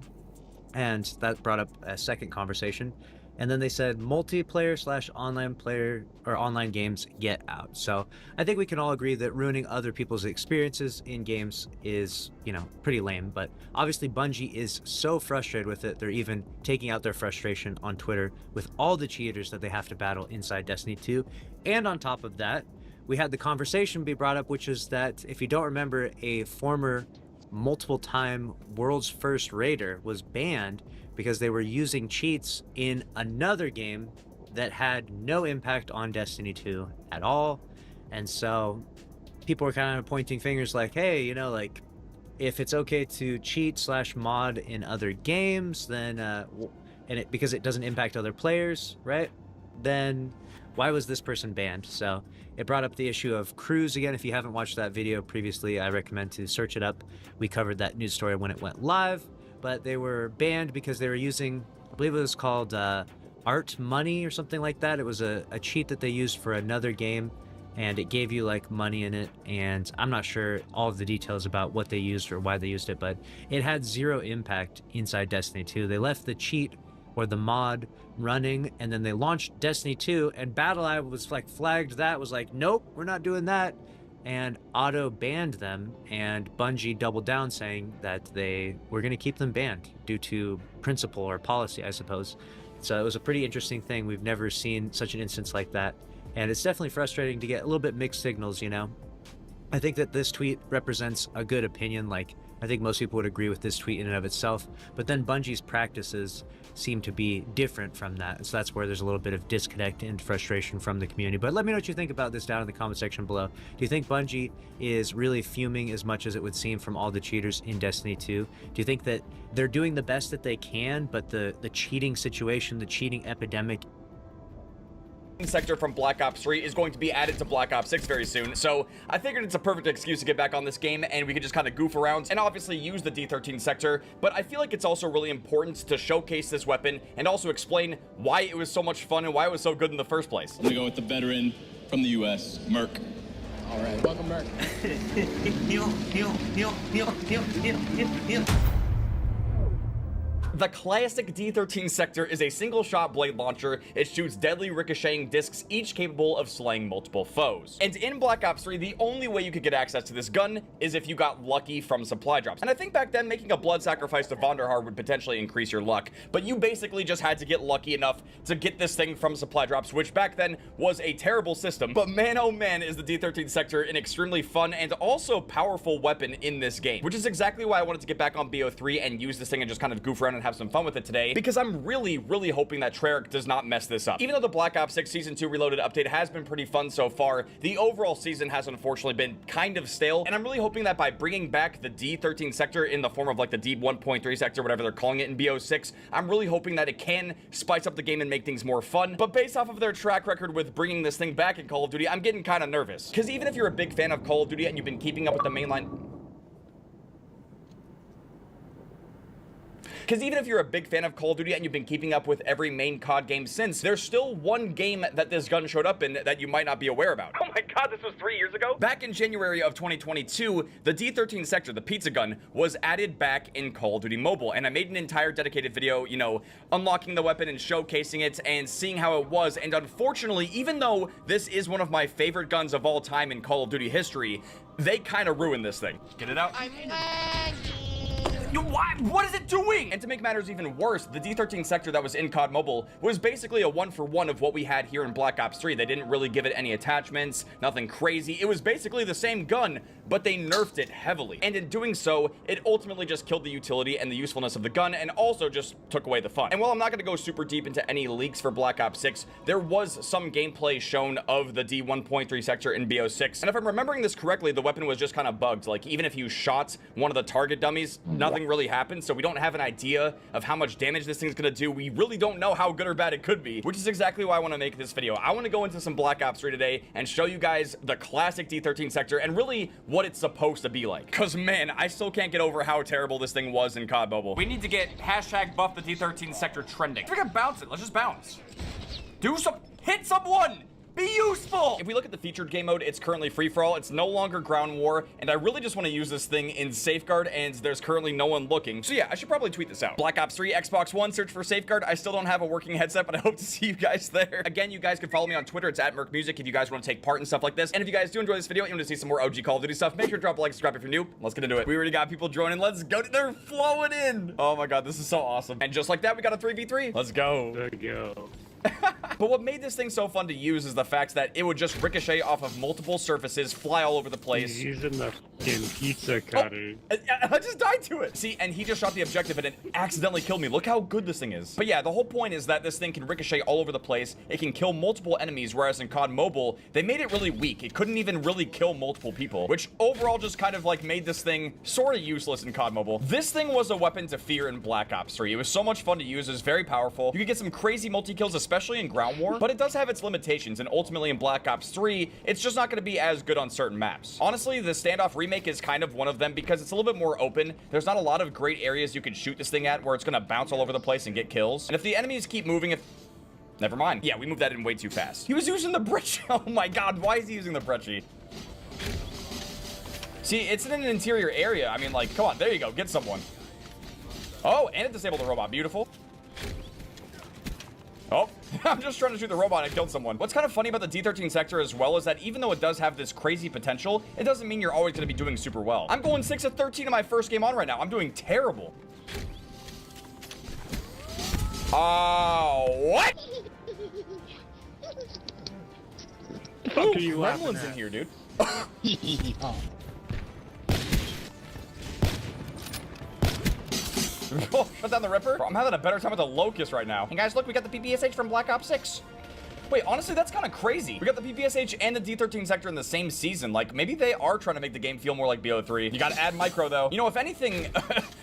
S9: And that brought up a second conversation. And then they said multiplayer/online player or online games get out. So I think we can all agree that ruining other people's experiences in games is, you know, pretty lame. But obviously Bungie is so frustrated with it, they're even taking out their frustration on Twitter with all the cheaters that they have to battle inside Destiny 2. And on top of that, we had the conversation be brought up, which is that if you don't remember, a former multiple-time world's first raider was banned because they were using cheats in another game that had no impact on Destiny 2 at all. And so people were kind of pointing fingers like, hey, you know, like, if it's okay to cheat/mod in other games, then because it doesn't impact other players, right? Then why was this person banned? So it brought up the issue of crews again. If you haven't watched that video previously, I recommend to search it up. We covered that news story when it went live, but they were banned because they were using, I believe it was called Art Money or something like that. It was a cheat that they used for another game, and it gave you like money in it. And I'm not sure all of the details about what they used or why they used it, but it had zero impact inside Destiny 2. They left the cheat or the mod running, and then they launched Destiny 2, and BattleEye was like flagged that, was like, nope, we're not doing that, and auto banned them. And Bungie doubled down, saying that they were going to keep them banned due to principle or policy, I suppose. So it was a pretty interesting thing. We've never seen such an instance like that, and it's definitely frustrating to get a little bit mixed signals, you know. I think that this tweet represents a good opinion. Like, I think most people would agree with this tweet in and of itself, but then Bungie's practices seem to be different from that. So that's where there's a little bit of disconnect and frustration from the community. But let me know what you think about this down in the comment section below. Do you think Bungie is really fuming as much as it would seem from all the cheaters in Destiny 2? Do you think that they're doing the best that they can, but the cheating situation, the cheating epidemic
S7: sector from Black Ops 3 is going to be added to Black Ops 6 very soon, so I figured it's a perfect excuse to get back on this game and we could just kind of goof around and obviously use the D13 sector. But I feel like it's also really important to showcase this weapon and also explain why it was so much fun and why it was so good in the first place.
S10: I'm gonna go with the veteran from the US, Merc.
S2: All right, welcome, Merc.
S7: The classic D13 sector is a single-shot blade launcher. It shoots deadly ricocheting discs, each capable of slaying multiple foes. And in Black Ops 3, the only way you could get access to this gun is if you got lucky from supply drops. And I think back then, making a blood sacrifice to Vonderhaar would potentially increase your luck, but you basically just had to get lucky enough to get this thing from supply drops, which back then was a terrible system. But man, oh man, is the D13 sector an extremely fun and also powerful weapon in this game, which is exactly why I wanted to get back on BO3 and use this thing and just kind of goof around and have some fun with it today, because I'm really hoping that Treyarch does not mess this up. Even though the Black Ops 6 Season 2 Reloaded update has been pretty fun so far, the overall season has unfortunately been kind of stale, and I'm really hoping that by bringing back the D13 sector in the form of like the D1.3 sector, whatever they're calling it in BO6, I'm really hoping that it can spice up the game and make things more fun. But based off of their track record with bringing this thing back in Call of Duty, I'm getting kind of nervous, because even if you're a big fan of Call of Duty and you've been keeping up with the mainline Because even if you're a big fan of Call of Duty and you've been keeping up with every main COD game since, there's still one game that this gun showed up in that you might not be aware about. Oh my god, this was 3 years ago? Back in January of 2022, the D13 sector, the pizza gun, was added back in Call of Duty Mobile, and I made an entire dedicated video, you know, unlocking the weapon and showcasing it and seeing how it was, and unfortunately, even though this is one of my favorite guns of all time in Call of Duty history, they kind of ruined this thing. Get it out. What is it doing? And to make matters even worse, the D13 sector that was in COD Mobile was basically a one-for-one of what we had here in Black Ops 3. They didn't really give it any attachments, nothing crazy. It was basically the same gun, but they nerfed it heavily. And in doing so, it ultimately just killed the utility and the usefulness of the gun, and also just took away the fun. And while I'm not gonna go super deep into any leaks for Black Ops 6, there was some gameplay shown of the D1.3 sector in BO6. And if I'm remembering this correctly, the weapon was just kind of bugged. Like, even if you shot one of the target dummies, nothing really happened, so we don't have an idea of how much damage this thing's gonna do. We really don't know how good or bad it could be, which is exactly why I want to make this video. I want to go into some Black Ops 3 today and show you guys the classic D13 sector and really what it's supposed to be like. Because, man, I still can't get over how terrible this thing was in COD Mobile. We need to get hashtag buff the D13 sector trending. We're gonna bounce it. Let's just bounce. Do some... Hit someone! Be useful! If we look at the featured game mode, it's currently free-for-all. It's no longer ground war, and I really just want to use this thing in Safeguard, and there's currently no one looking. So yeah, I should probably tweet this out. Black Ops 3, Xbox One, search for Safeguard. I still don't have a working headset, but I hope to see you guys there. Again, you guys can follow me on Twitter. It's @MerkMusic if you guys want to take part in stuff like this. And if you guys do enjoy this video and you want to see some more OG Call of Duty stuff, make sure to drop a like, subscribe if you're new. Let's get into it. We already got people joining. Let's go. They're flowing in. Oh my god, this is so awesome. And just like that, we got a 3v3. Let's go.
S4: There you go.
S7: But what made this thing so fun to use is the fact that it would just ricochet off of multiple surfaces, fly all over the place.
S4: He's using the fucking pizza cutter.
S7: I just died to it. See, and he just shot the objective and it accidentally killed me. Look how good this thing is. But yeah, the whole point is that this thing can ricochet all over the place. It can kill multiple enemies, whereas in COD Mobile, they made it really weak. It couldn't even really kill multiple people, which overall just kind of like made this thing sort of useless in COD Mobile. This thing was a weapon to fear in Black Ops 3. It was so much fun to use. It was very powerful. You could get some crazy multi-kills, especially in Ground War, but it does have its limitations, and ultimately in Black Ops 3, it's just not going to be as good on certain maps. Honestly, the Standoff remake is kind of one of them because it's a little bit more open. There's not a lot of great areas you can shoot this thing at where it's going to bounce all over the place and get kills. And if the enemies keep moving, never mind. Yeah, we moved that in way too fast. He was using the brecci. Oh my god, why is he using the brecci? See, it's in an interior area. I mean, like, come on, there you go, get someone. Oh, and it disabled the robot. Beautiful. Oh, I'm just trying to shoot the robot and I killed someone. What's kind of funny about the D13 sector as well is that even though it does have this crazy potential, it doesn't mean you're always going to be doing super well. I'm going 6 of 13 in my first game on right now. I'm doing terrible. What?
S4: What are you laughing
S7: Gremlin's
S4: at?
S7: in here, dude. Oh, shut down the Ripper. Bro, I'm having a better time with the Locust right now. And guys, look, we got the PPSH from Black Ops 6. Wait, honestly, that's kind of crazy. We got the PPSH and the D13 sector in the same season. Like, maybe they are trying to make the game feel more like BO3. You gotta add micro, though. You know, if anything,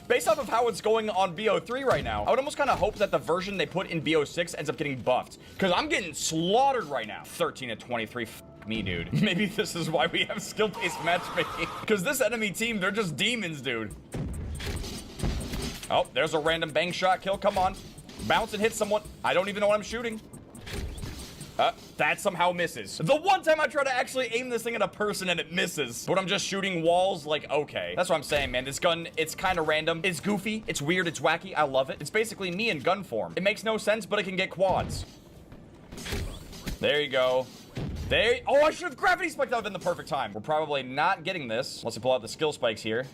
S7: based off of how it's going on BO3 right now, I would almost kind of hope that the version they put in BO6 ends up getting buffed. Because I'm getting slaughtered right now. 13 of 23. Me, dude. Maybe this is why we have skill-based matchmaking. Because this enemy team, they're just demons, dude. Oh, there's a random bang shot kill. Come on. Bounce and hit someone. I don't even know what I'm shooting. That somehow misses. The one time I try to actually aim this thing at a person and it misses. But I'm just shooting walls, like, okay. That's what I'm saying, man. This gun, it's kind of random. It's goofy. It's weird. It's wacky. I love it. It's basically me in gun form. It makes no sense, but it can get quads. There you go. There. Oh, I should have gravity spiked. That would have been the perfect time. We're probably not getting this. Let's pull out the skill spikes here.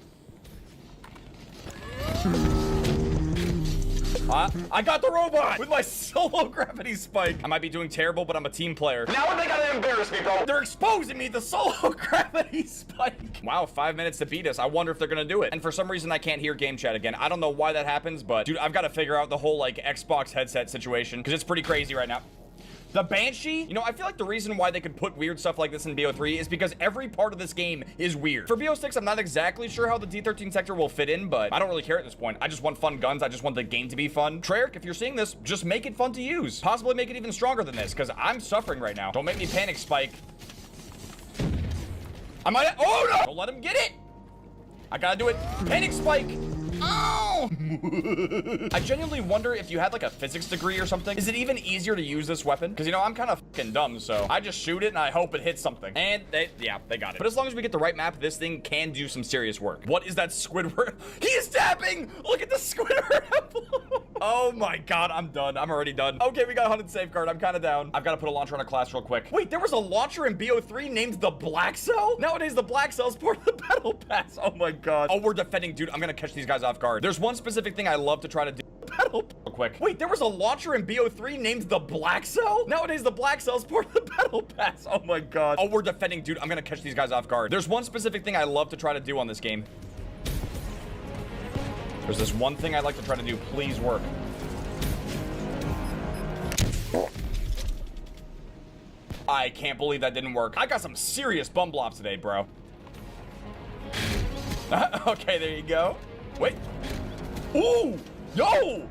S7: I got the robot with my solo gravity spike. I might be doing terrible, but I'm a team player. Now they gotta embarrass me, bro. They're exposing me the solo gravity spike. Wow, 5 minutes to beat us. I wonder if they're gonna do it. And for some reason, I can't hear game chat again. I don't know why that happens, but dude, I've got to figure out the whole like Xbox headset situation because it's pretty crazy right now. The Banshee? You know, I feel like the reason why they could put weird stuff like this in BO3 is because every part of this game is weird. For BO6, I'm not exactly sure how the D13 sector will fit in, but I don't really care at this point. I just want fun guns. I just want the game to be fun. Treyarch, if you're seeing this, just make it fun to use. Possibly make it even stronger than this, because I'm suffering right now. Don't make me panic spike. I might— oh no! Don't let him get it! I gotta do it. Panic spike! Oh! I genuinely wonder if you had like a physics degree or something, is it even easier to use this weapon? Because, you know, I'm kind of fucking dumb, so I just shoot it and I hope it hits something. And they got it. But as long as we get the right map, this thing can do some serious work. What is that Squidward? He is tapping! Look at the Squidward! Oh my god, I'm done. I'm already done. Okay, we got a hunted safeguard. I'm kind of down. I've got to put a launcher on a class real quick. Wait, there was a launcher in BO3 named the Black Cell? Nowadays, the Black Cell's part of the Battle Pass. Oh my god. Oh, we're defending. Dude, I'm gonna catch these guys off guard. There's one specific thing I love to try to do. Battle real quick. Wait, there was a launcher in BO3 named the Black Cell? Nowadays, the Black Cell's part of the Battle Pass. Oh my god. Oh, we're defending. Dude, I'm gonna catch these guys off guard. There's one specific thing I love to try to do on this game. There's this one thing I'd like to try to do. Please work. I can't believe that didn't work. I got some serious bum blobs today, bro. Okay, there you go. Wait. Ooh! Yo!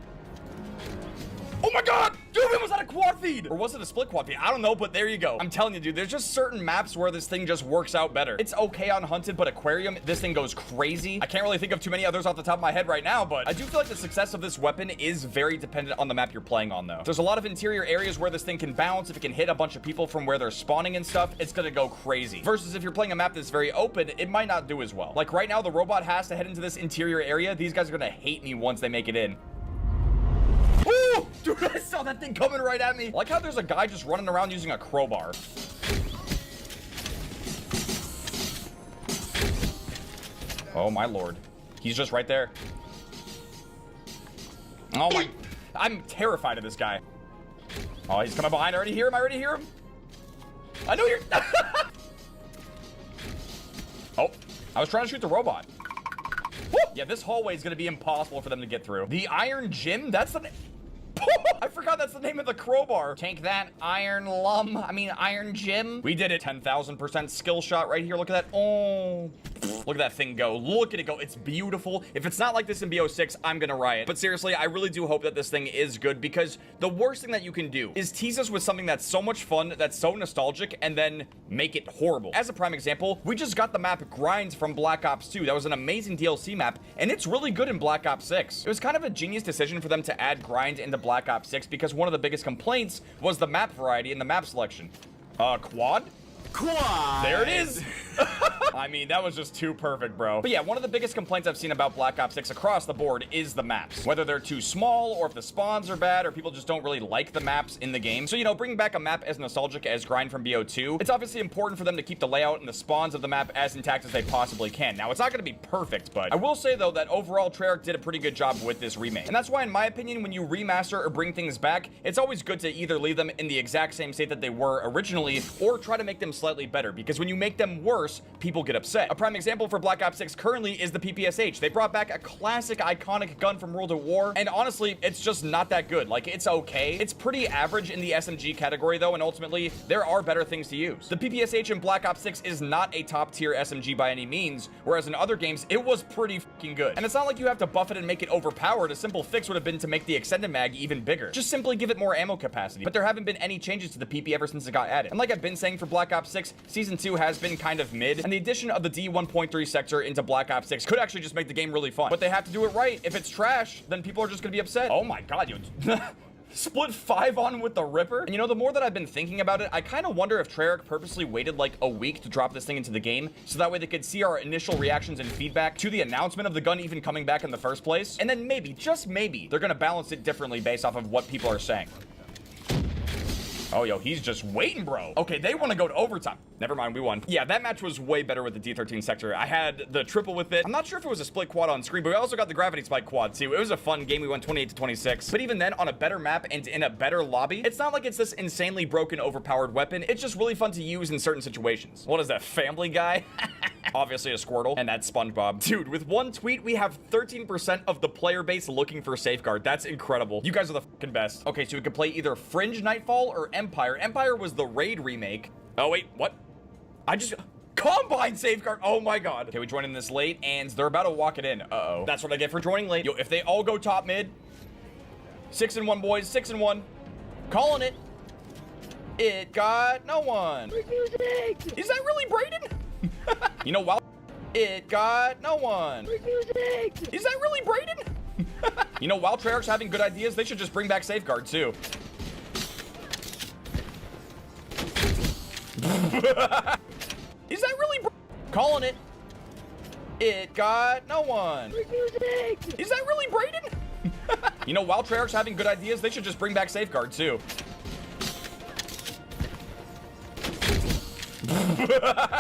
S7: Oh my god! Dude, was that a quad feed? Or was it a split quad feed? I don't know, but there you go. I'm telling you, dude, there's just certain maps where this thing just works out better. It's okay on Hunted, but Aquarium, this thing goes crazy. I can't really think of too many others off the top of my head right now, but I do feel like the success of this weapon is very dependent on the map you're playing on, though. There's a lot of interior areas where this thing can bounce. If it can hit a bunch of people from where they're spawning and stuff, it's gonna go crazy. Versus if you're playing a map that's very open, it might not do as well. Like right now, the robot has to head into this interior area. These guys are gonna hate me once they make it in. Ooh! Dude, I saw that thing coming right at me. I like how there's a guy just running around using a crowbar. Oh my lord. He's just right there. Oh my... I'm terrified of this guy. Oh, he's coming behind. I already hear him. I already hear him. I know you're... Oh, I was trying to shoot the robot. Woo! Yeah, this hallway is going to be impossible for them to get through. The Iron Gym? That's the name. I forgot that's the name of the crowbar. Take that, Iron Gym. We did it. 10,000% skill shot right here. Look at that. Oh, look at that thing go. Look at it go. It's beautiful. If it's not like this in BO6, I'm gonna riot. But seriously, I really do hope that this thing is good, because the worst thing that you can do is tease us with something that's so much fun, that's so nostalgic, and then make it horrible. As a prime example, we just got the map Grind from Black Ops 2. That was an amazing DLC map, and it's really good in Black Ops 6. It was kind of a genius decision for them to add Grind into Black Ops 6, because one of the biggest complaints was the map variety and the map selection. Quad? Quad! There it is! I mean, that was just too perfect, bro. But yeah, one of the biggest complaints I've seen about Black Ops 6 across the board is the maps. Whether they're too small, or if the spawns are bad, or people just don't really like the maps in the game. So, you know, bringing back a map as nostalgic as Grind from BO2, it's obviously important for them to keep the layout and the spawns of the map as intact as they possibly can. Now, it's not gonna be perfect, but I will say, though, that overall, Treyarch did a pretty good job with this remake. And that's why, in my opinion, when you remaster or bring things back, it's always good to either leave them in the exact same state that they were originally, or try to make them slightly better, because when you make them worse, people get upset. A prime example for Black Ops 6 currently is the PPSH. They brought back a classic iconic gun from World at War, and honestly, it's just not that good. Like, it's okay. It's pretty average in the SMG category, though, and ultimately, there are better things to use. The PPSH in Black Ops 6 is not a top-tier SMG by any means, whereas in other games, it was pretty fucking good. And it's not like you have to buff it and make it overpowered. A simple fix would have been to make the extended mag even bigger. Just simply give it more ammo capacity. But there haven't been any changes to the PP ever since it got added. And like I've been saying for Black Ops 6, Season 2 has been kind of mid, and the addition of the D1.3 sector into Black Ops 6 could actually just make the game really fun. But they have to do it right. If it's trash, then people are just gonna be upset. Oh my god, yo. Split 5 on with the Ripper. And you know, the more that I've been thinking about it, I kind of wonder if Treyarch purposely waited like a week to drop this thing into the game, so that way they could see our initial reactions and feedback to the announcement of the gun even coming back in the first place. And then maybe, just maybe, they're gonna balance it differently based off of what people are saying. Oh, yo, he's just waiting, bro. Okay, they want to go to overtime. Never mind, we won. Yeah, that match was way better with the D13 sector. I had the triple with it. I'm not sure if it was a split quad on screen, but we also got the gravity spike quad too. It was a fun game. We won 28-26. But even then, on a better map and in a better lobby, it's not like it's this insanely broken, overpowered weapon. It's just really fun to use in certain situations. What is that, Family Guy? Obviously a Squirtle, and that's SpongeBob. Dude, with one tweet, we have 13% of the player base looking for Safeguard. That's incredible. You guys are the fucking best. Okay, so we could play either Fringe Nightfall or Empire. Empire was the Raid remake. Oh, wait, what? I just... Combine Safeguard! Oh my god. Okay, we joined in this late, and they're about to walk it in. Uh-oh. That's what I get for joining late. Yo, if they all go top mid... 6-1, boys. 6-1. Calling it. It got no one. Is that really Brayden? You know, while It got no one. Is that really Brayden? You know, while Treyarch's having good ideas, they should just bring back Safeguard too. Is that really calling it? It got no one. Is that really Brayden? You know, while Treyarch's having good ideas, they should just bring back Safeguard too.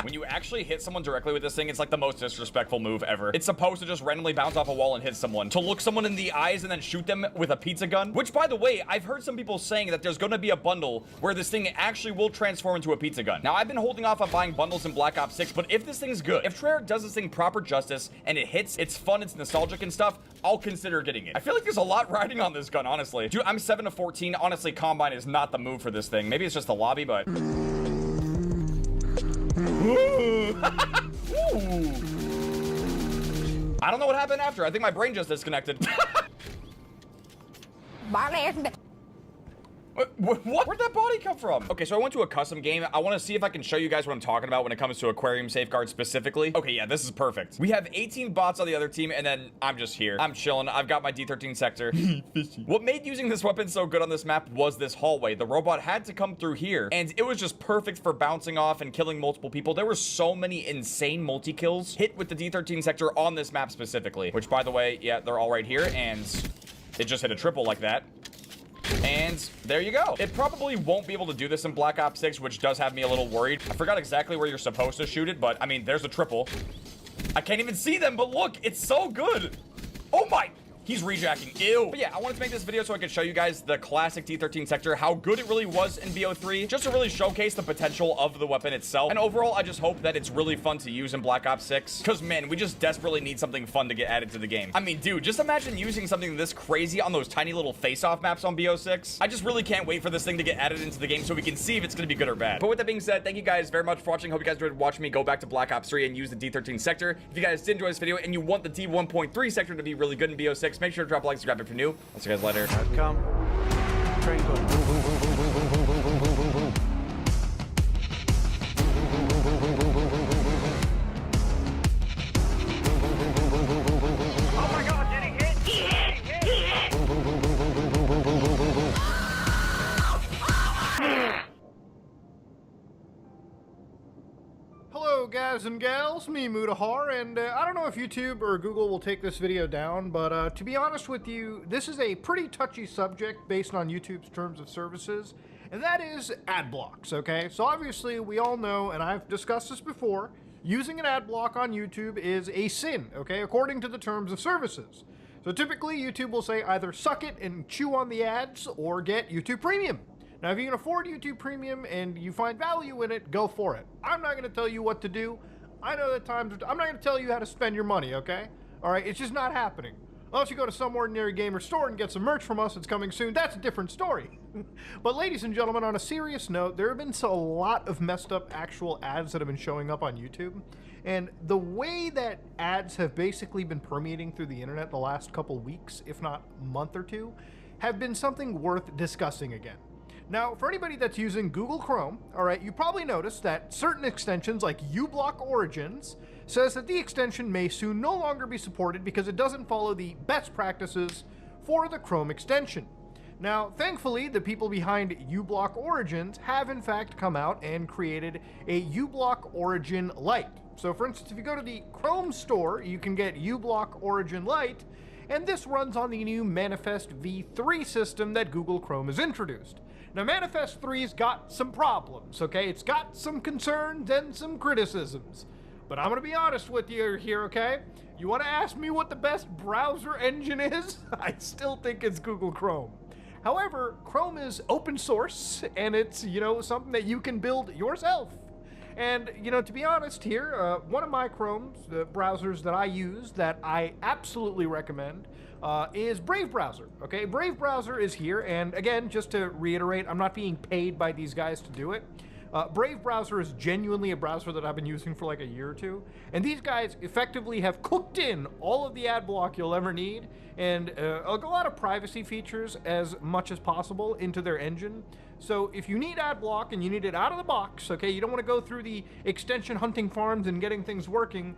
S7: When you actually hit someone directly with this thing, it's like the most disrespectful move ever. It's supposed to just randomly bounce off a wall and hit someone. To look someone in the eyes and then shoot them with a pizza gun. Which, by the way, I've heard some people saying that there's going to be a bundle where this thing actually will transform into a pizza gun. Now, I've been holding off on buying bundles in Black Ops 6, but if this thing's good, if Treyarch does this thing proper justice and it hits, it's fun, it's nostalgic and stuff, I'll consider getting it. I feel like there's a lot riding on this gun, honestly. Dude, I'm 7 to 14. Honestly, Combine is not the move for this thing. Maybe it's just the lobby, but... Ooh. I don't know what happened after. I think my brain just disconnected. What? Where'd that body come from? Okay, so I went to a custom game. I want to see if I can show you guys what I'm talking about when it comes to aquarium safeguard specifically. Okay, yeah, this is perfect. We have 18 bots on the other team, and then I'm just here. I'm chilling. I've got my D13 sector. What made using this weapon so good on this map was this hallway. The robot had to come through here, and it was just perfect for bouncing off and killing multiple people. There were so many insane multi-kills hit with the D13 sector on this map specifically, which, by the way, yeah, they're all right here, and it just hit a triple like that. And there you go. It probably won't be able to do this in Black Ops 6, which does have me a little worried. I forgot exactly where you're supposed to shoot it, but I mean, there's a triple. I can't even see them, but look, it's so good. Oh my... He's rejacking. Ew. But yeah, I wanted to make this video so I could show you guys the classic D13 sector, how good it really was in BO3, just to really showcase the potential of the weapon itself. And overall, I just hope that it's really fun to use in Black Ops 6. Because, man, we just desperately need something fun to get added to the game. I mean, dude, just imagine using something this crazy on those tiny little face-off maps on BO6. I just really can't wait for this thing to get added into the game so we can see if it's going to be good or bad. But with that being said, thank you guys very much for watching. Hope you guys enjoyed watching me go back to Black Ops 3 and use the D13 sector. If you guys did enjoy this video and you want the D1.3 sector to be really good in BO6, make sure to drop a like, subscribe if you're new. I'll see you guys later.
S9: Come. Train going. Boom, boom, boom, boom, boom, boom, boom, boom, boom, boom, boom.
S4: Oh my god, did he hit? He hit!
S11: Hello guys and gals, me Mutahar, and I don't know if YouTube or Google will take this video down, but to be honest with you, this is a pretty touchy subject based on YouTube's terms of services, and that is ad blocks, okay? So obviously we all know, and I've discussed this before, using an ad block on YouTube is a sin, okay, according to the terms of services. So typically YouTube will say either suck it and chew on the ads or get YouTube Premium. Now, if you can afford YouTube Premium and you find value in it, go for it. I'm not going to tell you what to do. I know that I'm not going to tell you how to spend your money, okay? All right, it's just not happening. Unless you go to some ordinary gamer store and get some merch from us, it's coming soon. That's a different story. But ladies and gentlemen, on a serious note, there have been a lot of messed up actual ads that have been showing up on YouTube. And the way that ads have basically been permeating through the internet the last couple weeks, if not month or two, have been something worth discussing again. Now, for anybody that's using Google Chrome, all right, you probably noticed that certain extensions like uBlock Origins says that the extension may soon no longer be supported because it doesn't follow the best practices for the Chrome extension. Now, thankfully, the people behind uBlock Origins have in fact come out and created a uBlock Origin Lite. So for instance, if you go to the Chrome store, you can get uBlock Origin Lite, and this runs on the new Manifest v3 system that Google Chrome has introduced. Now, Manifest 3's got some problems, okay? It's got some concerns and some criticisms. But I'm gonna be honest with you here, okay? You wanna ask me what the best browser engine is? I still think it's Google Chrome. However, Chrome is open source, and it's, you know, something that you can build yourself. And, you know, to be honest here, one of my Chromes, the browsers that I use that I absolutely recommend, is Brave Browser, okay? Brave Browser is here, and again, just to reiterate, I'm not being paid by these guys to do it. Brave Browser is genuinely a browser that I've been using for like a year or two, and these guys effectively have cooked in all of the ad block you'll ever need, and a lot of privacy features as much as possible into their engine. So if you need ad block and you need it out of the box, okay, you don't want to go through the extension hunting farms and getting things working,